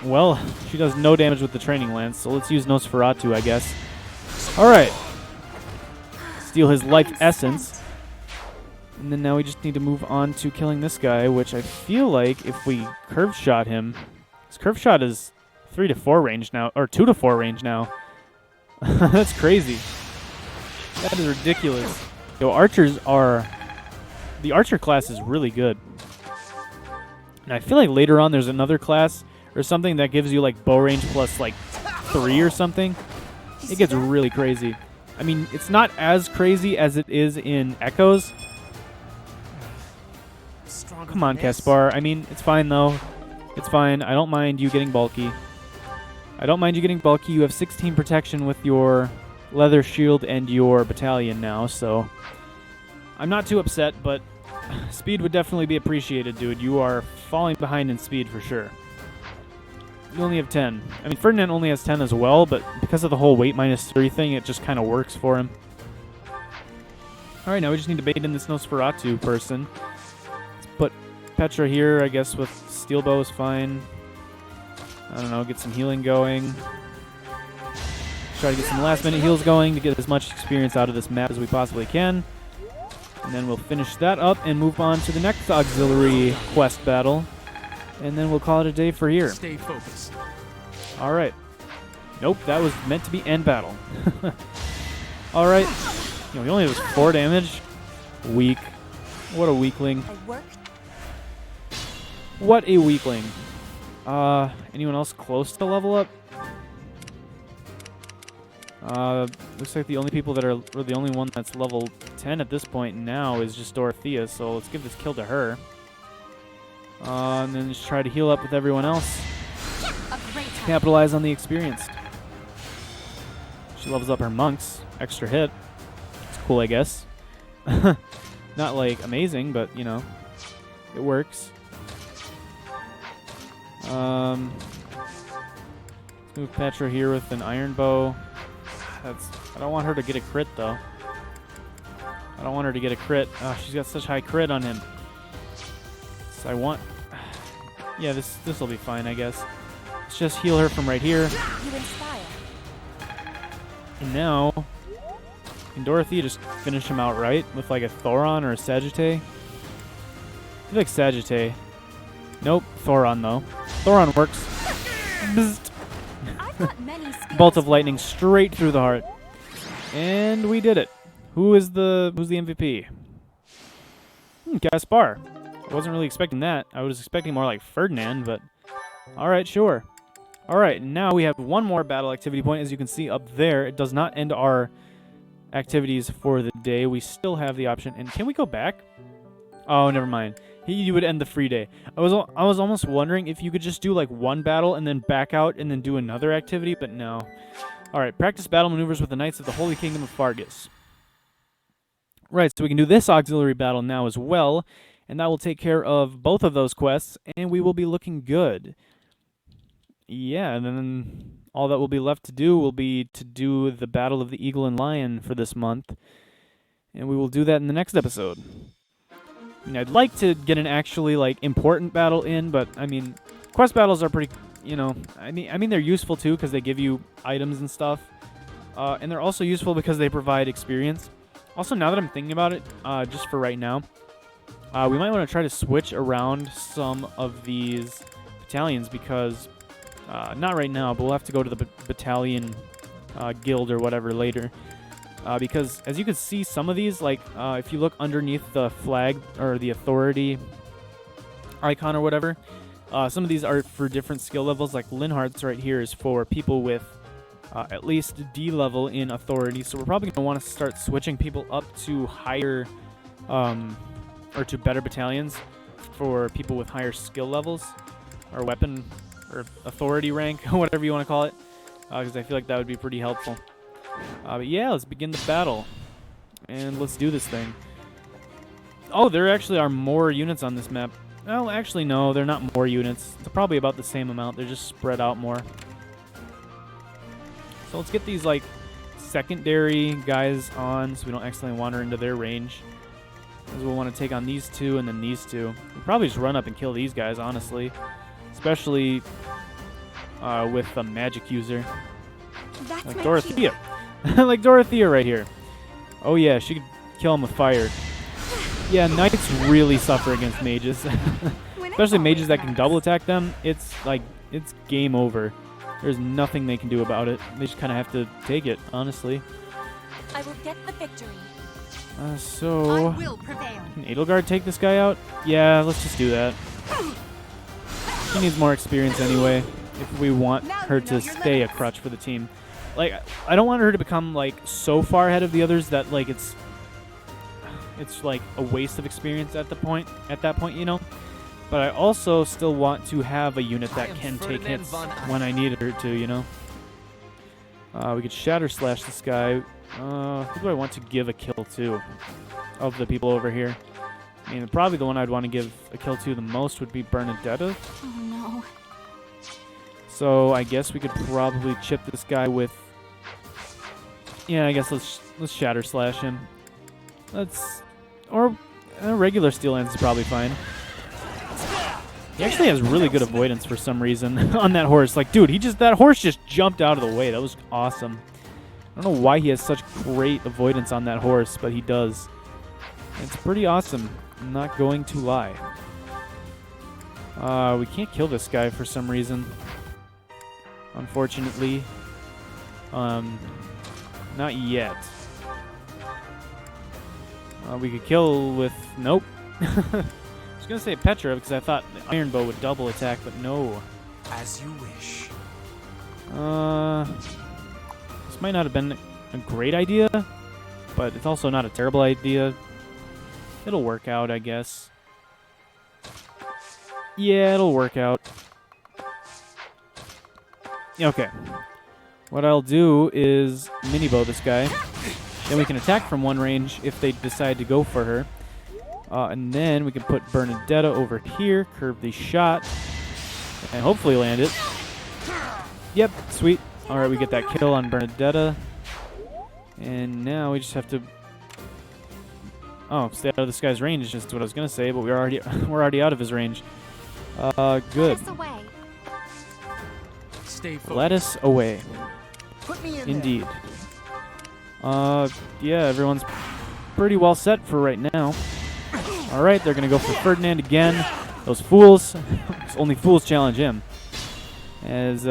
Well, she does no damage with the Training Lance, so let's use Nosferatu, I guess. Alright. Steal his life essence. And then now we just need to move on to killing this guy, which I feel like if we curve shot him... His curve shot is 3 to 4 range now, or 2 to 4 range now. That's crazy. That is ridiculous. Yo, archers are... The archer class is really good. And I feel like later on there's another class or something that gives you bow range plus 3 or something. It gets really crazy. I mean, it's not as crazy as it is in Echoes. Come on, Caspar. I mean, it's fine though. It's fine. I don't mind you getting bulky. I don't mind you getting bulky. You have 16 protection with your leather shield and your battalion now, so I'm not too upset, but speed would definitely be appreciated, dude. You are falling behind in speed for sure. You only have 10. I mean, Ferdinand only has 10 as well, but because of the whole weight -3 thing, it just kind of works for him. Alright, now we just need to bait in this Nosferatu person. Let's put Petra here, I guess, with Steel Bow is fine. I don't know, get some healing going. Try to get some last-minute heals going to get as much experience out of this map as we possibly can. And then we'll finish that up and move on to the next auxiliary quest battle. And then we'll call it a day for here. Stay focused. Alright. Nope, that was meant to be end battle. Alright. He only does 4 damage. Weak. What a weakling. What a weakling. Anyone else close to level up? Looks like the only people that are, or the only one that's level 10 at this point now is just Dorothea, so let's give this kill to her. And then just try to heal up with everyone else. Capitalize on the experience. She levels up her monks. Extra hit. It's cool, I guess. Not amazing, but you know, it works. Let's move Petra here with an iron bow. I don't want her to get a crit though. I don't want her to get a crit. Oh, she's got such high crit on him. So I want... Yeah, this will be fine, I guess. Let's just heal her from right here. You inspire. And now, can Dorothea just finish him out right with a Thoron or a Sagittae? I feel like Sagittae. Nope, Thoron though. Thoron works. Bolt of lightning straight through the heart. And we did it. Who's the MVP? Caspar. I wasn't really expecting that. I was expecting more like Ferdinand, but alright, sure. Alright, now we have one more battle activity point. As you can see up there, it does not end our activities for the day. We still have the option. And can we go back? Oh, never mind. You would end the free day. I was almost wondering if you could just do like one battle and then back out and then do another activity, but no. Alright, practice battle maneuvers with the Knights of the Holy Kingdom of Fargus. Right, so we can do this auxiliary battle now as well, and that will take care of both of those quests, and we will be looking good. Yeah, and then all that will be left to do will be to do the Battle of the Eagle and Lion for this month, and we will do that in the next episode. I mean, I'd like to get an actually, like, important battle in, but, I mean, quest battles are pretty, you know, I mean they're useful, too, because they give you items and stuff, and they're also useful because they provide experience. Also, now that I'm thinking about it, just for right now, we might want to try to switch around some of these battalions because, not right now, but we'll have to go to the battalion guild or whatever later. Because, as you can see, some of these, like, if you look underneath the flag or the authority icon or whatever, some of these are for different skill levels. Like Linhardt's right here is for people with at least D level in authority. So we're probably going to want to start switching people up to higher, or to better battalions for people with higher skill levels, or weapon, or authority rank, whatever you want to call it, because I feel like that would be pretty helpful. But yeah, let's begin the battle, and let's do this thing. Oh, there actually are more units on this map. Well, actually, no, they're not more units. They're probably about the same amount. They're just spread out more. So let's get these, like, secondary guys on so we don't accidentally wander into their range. Because we'll want to take on these two and then these two. We'll probably just run up and kill these guys, honestly. Especially with a magic user. That's like Dorothea. Like Dorothea right here. Oh yeah, she could kill him with fire. Yeah, knights really suffer against mages. Especially mages that can double attack them. It's like, it's game over. There's nothing they can do about it. They just kind of have to take it, honestly. I will get the victory. So... I will prevail. Can Edelgard take this guy out? Yeah, let's just do that. She needs more experience anyway, if we want her to stay a crutch for the team. Like, I don't want her to become, like, so far ahead of the others that, like, it's like a waste of experience at that point, you know? But I also still want to have a unit that can take hits when I need her to, you know? We could Shatter Slash this guy. Who do I want to give a kill to of the people over here? I mean, probably the one I'd want to give a kill to the most would be Bernadetta. Oh no. So I guess we could probably chip this guy with... Yeah, I guess let's Shatter Slash him. Or a regular Steel Lance is probably fine. He actually has really good avoidance for some reason on that horse. Like, dude, that horse just jumped out of the way. That was awesome. I don't know why he has such great avoidance on that horse, but he does. It's pretty awesome. I'm not going to lie. We can't kill this guy for some reason. Unfortunately. Not yet. We could kill with... Nope. I was going to say Petra because I thought the Iron Bow would double attack, but no. As you wish. This might not have been a great idea, but it's also not a terrible idea. It'll work out, I guess. Yeah, it'll work out. Okay. What I'll do is mini-bow this guy. Then we can attack from one range if they decide to go for her. And then we can put Bernadetta over here, curve the shot, and hopefully land it. Yep, sweet. Alright, we get that kill on Bernadetta. And now we just have to... Oh, stay out of this guy's range is just what I was going to say, but we're already out of his range. Good. Let us away. Put me in Indeed. Yeah, everyone's pretty well set for right now. Alright, they're going to go for Ferdinand again. Those fools. Only fools challenge him. As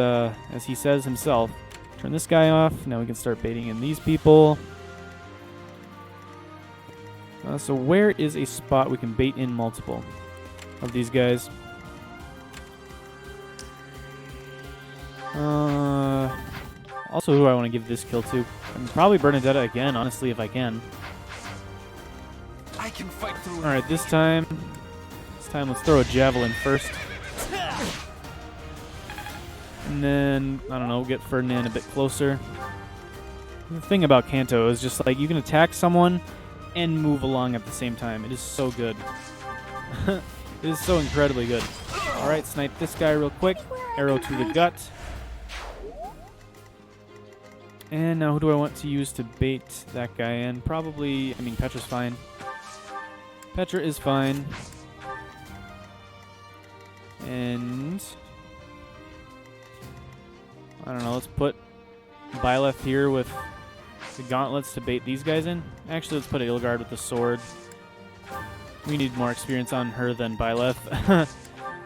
he says himself. Turn this guy off. Now we can start baiting in these people. So where is a spot we can bait in multiple? of these guys. Also, who do I want to give this kill to? Probably Bernadetta again, honestly, if I can. I can fight through. All right, this time let's throw a javelin first. And then, I don't know, get Ferdinand a bit closer. The thing about Kanto is just like you can attack someone and move along at the same time. It is so good. It is so incredibly good. All right, snipe this guy real quick. Arrow to the gut. And now who do I want to use to bait that guy in? Probably, I mean, Petra's fine. Petra is fine. And I don't know, let's put Byleth here with the gauntlets to bait these guys in. Actually, let's put Edelgard with the sword. We need more experience on her than Byleth.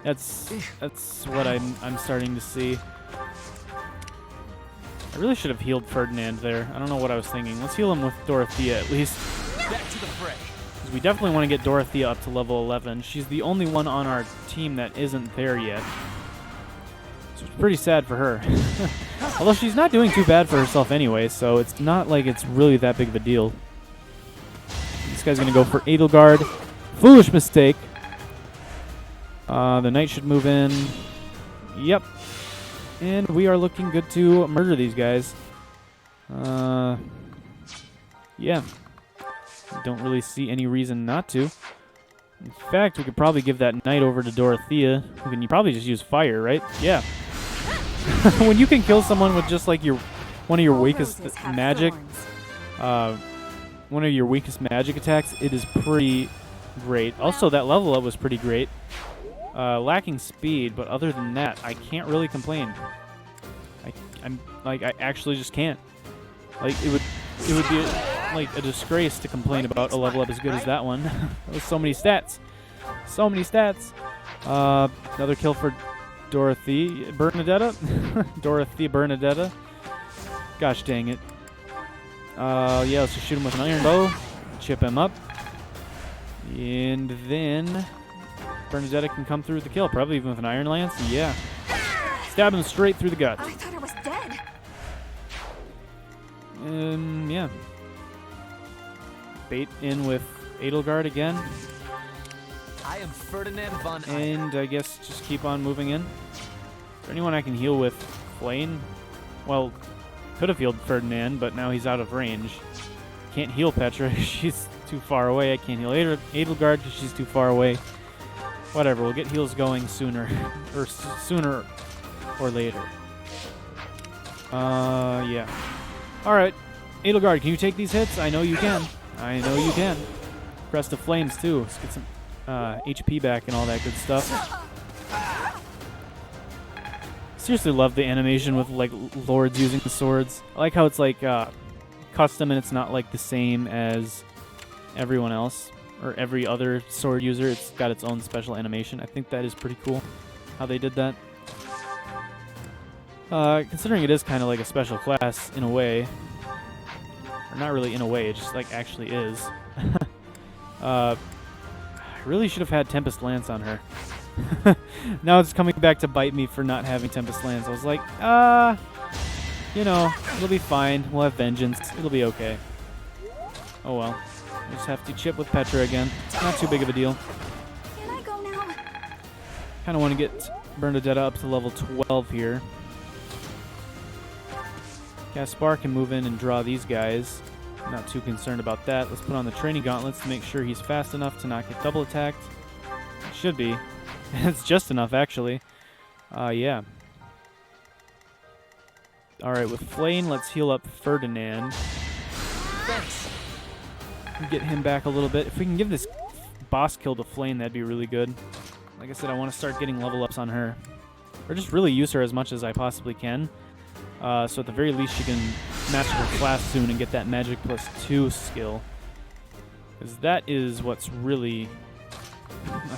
That's what I'm starting to see. I really should have healed Ferdinand there. I don't know what I was thinking. Let's heal him with Dorothea at least. Back to the fray. Because we definitely want to get Dorothea up to level 11. She's the only one on our team that isn't there yet. So it's pretty sad for her. Although she's not doing too bad for herself anyway, so it's not like it's really that big of a deal. This guy's going to go for Edelgard. Foolish mistake. The knight should move in. Yep. And we are looking good to murder these guys. Yeah. Don't really see any reason not to. In fact, we could probably give that knight over to Dorothea. Who can you probably just use fire, right? Yeah. When you can kill someone with just like one of your weakest magic, one of your weakest magic attacks, it is pretty great. Also, that level up was pretty great. Lacking speed, but other than that, I can't really complain. I actually just can't. Like it would be like a disgrace to complain about a level up as good as that one. With so many stats, so many stats. Another kill for Dorothea Bernadetta. Dorothea Bernadetta. Gosh dang it. Yeah, let's just shoot him with an iron bow, chip him up, and then Bernadetta can come through with the kill, probably even with an iron lance. Yeah. Stab him straight through the gut. I thought I was dead. Yeah. Bait in with Edelgard again. I am Ferdinand von And I guess just keep on moving in. Is there anyone I can heal with Flame? Well, could have healed Ferdinand, but now he's out of range. Can't heal Petra. She's too far away. I can't heal Edelgard because she's too far away. Whatever, we'll get heals going sooner. Or sooner or later. Yeah. Alright. Edelgard, can you take these hits? I know you can. I know you can. Crest of Flames, too. Let's get some HP back and all that good stuff. Seriously love the animation with, like, lords using the swords. I like how it's, like, custom and it's not, like, the same as everyone else. Or every other sword user. It's got its own special animation. I think that is pretty cool how they did that. Considering it is kind of like a special class in a way. Or not really in a way, it just like actually is. I really should have had Tempest Lance on her. Now it's coming back to bite me for not having Tempest Lance. I was like, you know, it'll be fine. We'll have Vengeance. It'll be okay. Oh well. I just have to chip with Petra again. Not too big of a deal. Can I go now? Kind of want to get Bernadetta up to level 12 here. Gaspar can move in and draw these guys. Not too concerned about that. Let's put on the training gauntlets to make sure he's fast enough to not get double attacked. It should be. It's just enough, actually. Yeah. Alright, with Flame, let's heal up Ferdinand. Thanks. Get him back a little bit. If we can give this boss kill to Flame, that'd be really good. Like I said, I want to start getting level ups on her. Or just really use her as much as I possibly can. So at the very least, she can master her class soon and get that Magic +2 skill. Because that is what's really...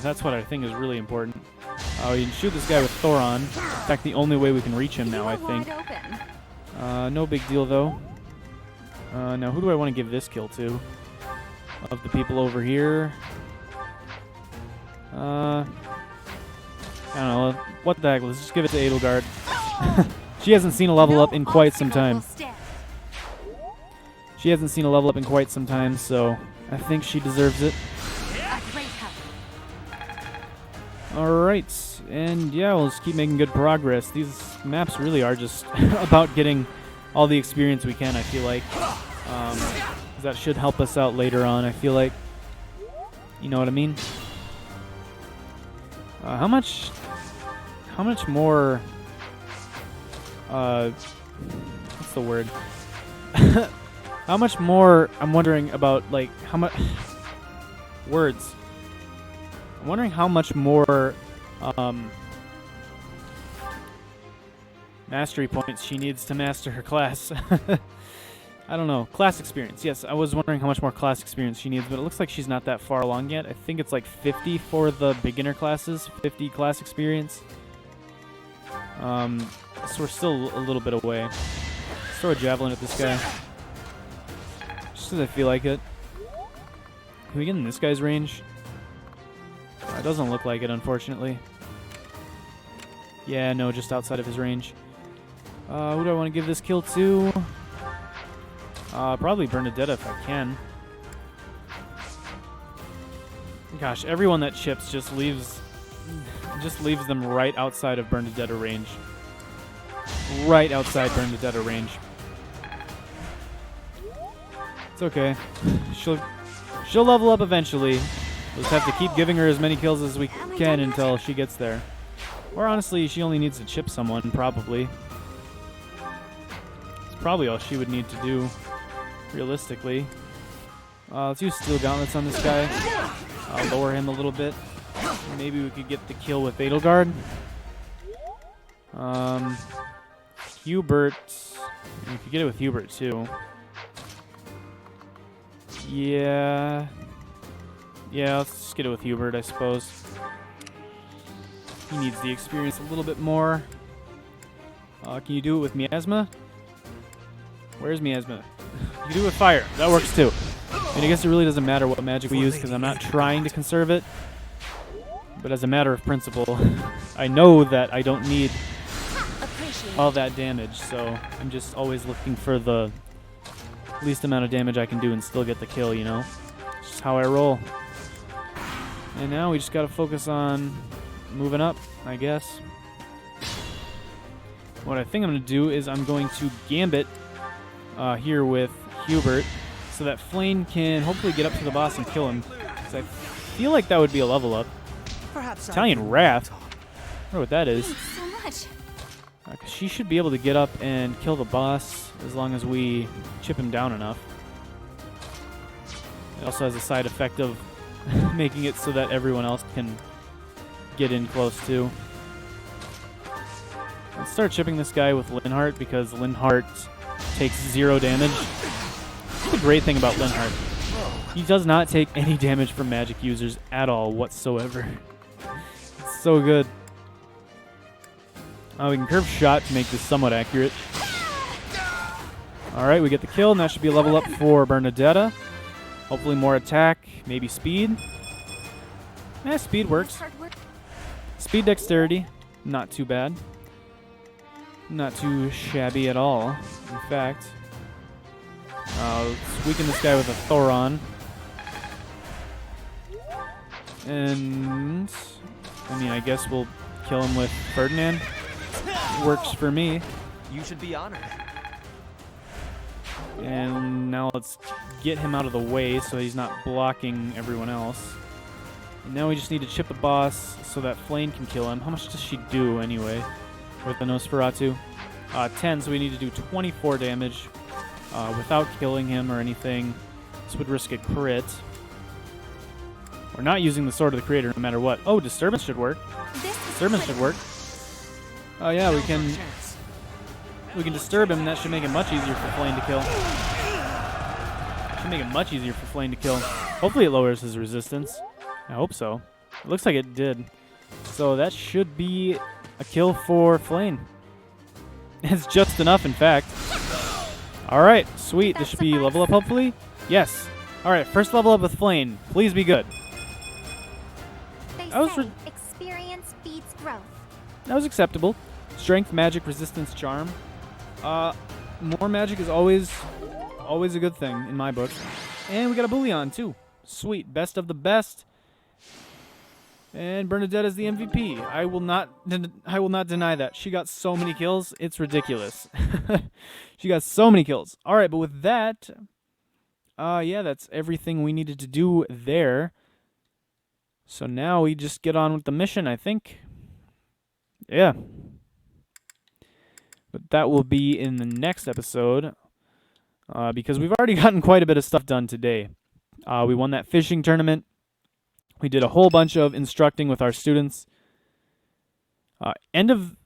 That's what I think is really important. We can shoot this guy with Thoron. In fact, the only way we can reach him now, I think. No big deal, though. Now, who do I want to give this kill to? Of the people over here. I don't know. What the heck? Let's just give it to Edelgard. She hasn't seen a level up in quite some time. She hasn't seen a level up in quite some time, so I think she deserves it. Alright, and yeah, we'll just keep making good progress. These maps really are just about getting all the experience we can, I feel like. That should help us out later on, I feel like. You know what I mean? How much more, what's the word? How much more, I'm wondering about, like, how much, words. I'm wondering how much more, mastery points she needs to master her class. I don't know. Class experience. Yes, I was wondering how much more class experience she needs, but it looks like she's not that far along yet. I think it's like 50 for the beginner classes, 50 class experience. So we're still a little bit away. Let's throw a javelin at this guy. Just because I feel like it. Can we get in this guy's range? It doesn't look like it, unfortunately. Yeah, no, just outside of his range. Who do I want to give this kill to? Probably Bernadetta if I can. Gosh, everyone that chips just leaves them right outside of Bernadetta range. Right outside Bernadetta range. It's okay. She'll level up eventually. We'll just have to keep giving her as many kills as we can until she gets there. Or honestly, she only needs to chip someone, probably. It's probably all she would need to do, realistically. Let's use Steel Gauntlets on this guy. Lower him a little bit. Maybe we could get the kill with Edelgard. Hubert. We could get it with Hubert, too. Yeah, let's just get it with Hubert, I suppose. He needs the experience a little bit more. Can you do it with Miasma? Where's Miasma? You can do it with fire. That works too. And I guess it really doesn't matter what magic we use because I'm not trying to conserve it. But as a matter of principle, I know that I don't need all that damage, so I'm just always looking for the least amount of damage I can do and still get the kill, you know? It's just how I roll. And now we just gotta focus on moving up, I guess. What I think I'm gonna do is I'm going to Gambit here with Hubert so that Flame can hopefully get up to the boss and kill him. Because I feel like that would be a level up. Perhaps Italian Wrath. I wonder what that is. Thanks so much. She should be able to get up and kill the boss as long as we chip him down enough. It also has a side effect of making it so that everyone else can get in close too. Let's start chipping this guy with Linhardt because Linhardt takes 0 damage. That's the great thing about Linhardt. He does not take any damage from magic users at all whatsoever. It's so good. We can curve shot to make this somewhat accurate. Alright, we get the kill, and that should be a level up for Bernadetta. Hopefully more attack, maybe speed. Speed works. Speed dexterity, not too bad. Not too shabby at all, in fact. Let's weaken this guy with a Thoron. And I mean, I guess we'll kill him with Ferdinand. Works for me. You should be honored. And now let's get him out of the way so he's not blocking everyone else. And now we just need to chip the boss so that Flame can kill him. How much does she do anyway with the Nosferatu? 10, so we need to do 24 damage without killing him or anything. This would risk a crit. We're not using the Sword of the Creator no matter what. Oh, Disturbance should work. Disturbance should work. Oh yeah, we can disturb him, and that should make it much easier for Flame to kill. Should make it much easier for Flame to kill. Hopefully it lowers his resistance. I hope so. It looks like it did. So that should be a kill for Flame. It's just enough, in fact. Alright, sweet. This should be level up, hopefully? Yes. Alright, first level up with Flame. Please be good. They I was say experience beats growth. That was acceptable. Strength, magic, resistance, charm. More magic is always a good thing in my book. And we got a Bullion too. Sweet, best of the best. And Bernadette is the MVP. I will not deny that. She got so many kills, it's ridiculous. She got so many kills. All right, but with that, yeah, that's everything we needed to do there. So now we just get on with the mission, I think. Yeah. But that will be in the next episode, because we've already gotten quite a bit of stuff done today. We won that fishing tournament. We did a whole bunch of instructing with our students. End of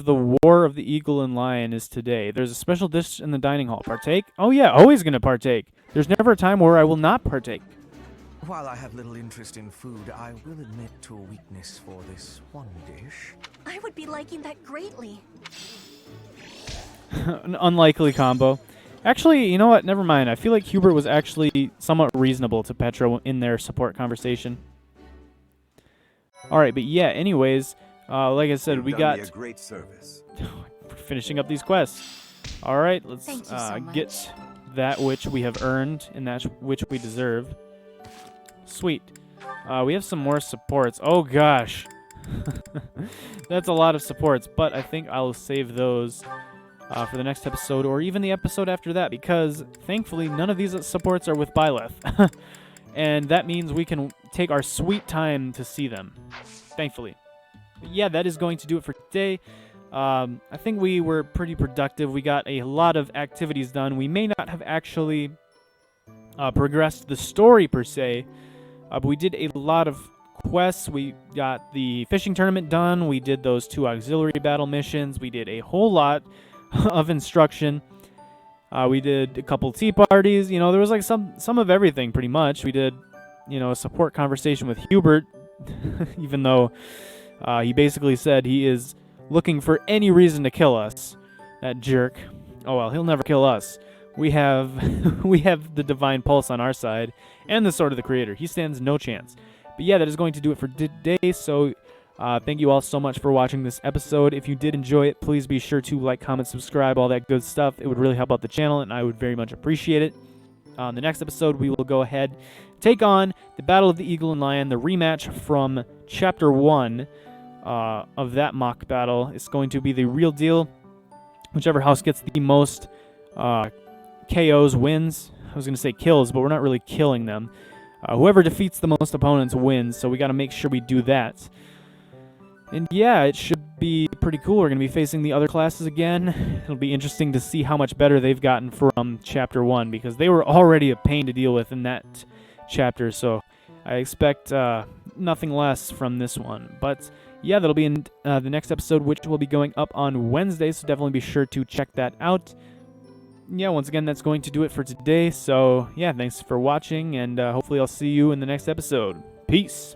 the War of the Eagle and Lion is today. There's a special dish in the dining hall. Partake? Oh yeah, always going to partake. There's never a time where I will not partake. While I have little interest in food, I will admit to a weakness for this one dish. I would be liking that greatly. An unlikely combo. Actually, you know what? Never mind. I feel like Hubert was actually somewhat reasonable to Petra in their support conversation. All right, but yeah. Anyways, like I said, we got me a great service. finishing up these quests. All right, let's Thank you so much. get that which we have earned and that which we deserve. Sweet. We have some more supports. Oh gosh, that's a lot of supports. But I think I'll save those for the next episode, or even the episode after that, because thankfully none of these supports are with Byleth. And that means we can take our sweet time to see them, thankfully. But yeah, that is going to do it for today. I think we were pretty productive. We got a lot of activities done. We may not have actually progressed the story per se, but we did a lot of quests. We got the fishing tournament done. We did those 2 auxiliary battle missions. We did a whole lot of instruction. We did a couple tea parties. You know, there was like some of everything pretty much. We did, you know, a support conversation with Hubert, even though he basically said he is looking for any reason to kill us. That jerk. Oh well, he'll never kill us. We have we have the Divine Pulse on our side and the Sword of the Creator. He stands no chance. But yeah, that is going to do it for today. So thank you all so much for watching this episode. If you did enjoy it, please be sure to like, comment, subscribe, all that good stuff. It would really help out the channel, and I would very much appreciate it. On the next episode, we will go ahead, take on the Battle of the Eagle and Lion, the rematch from Chapter 1 of that mock battle. It's going to be the real deal. Whichever house gets the most KOs wins. I was going to say kills, but we're not really killing them. Whoever defeats the most opponents wins, so we got to make sure we do that. And yeah, it should be pretty cool. We're going to be facing the other classes again. It'll be interesting to see how much better they've gotten from Chapter 1, because they were already a pain to deal with in that chapter, so I expect nothing less from this one. But yeah, that'll be in the next episode, which will be going up on Wednesday, so definitely be sure to check that out. Yeah, once again, that's going to do it for today. So yeah, thanks for watching, and hopefully I'll see you in the next episode. Peace.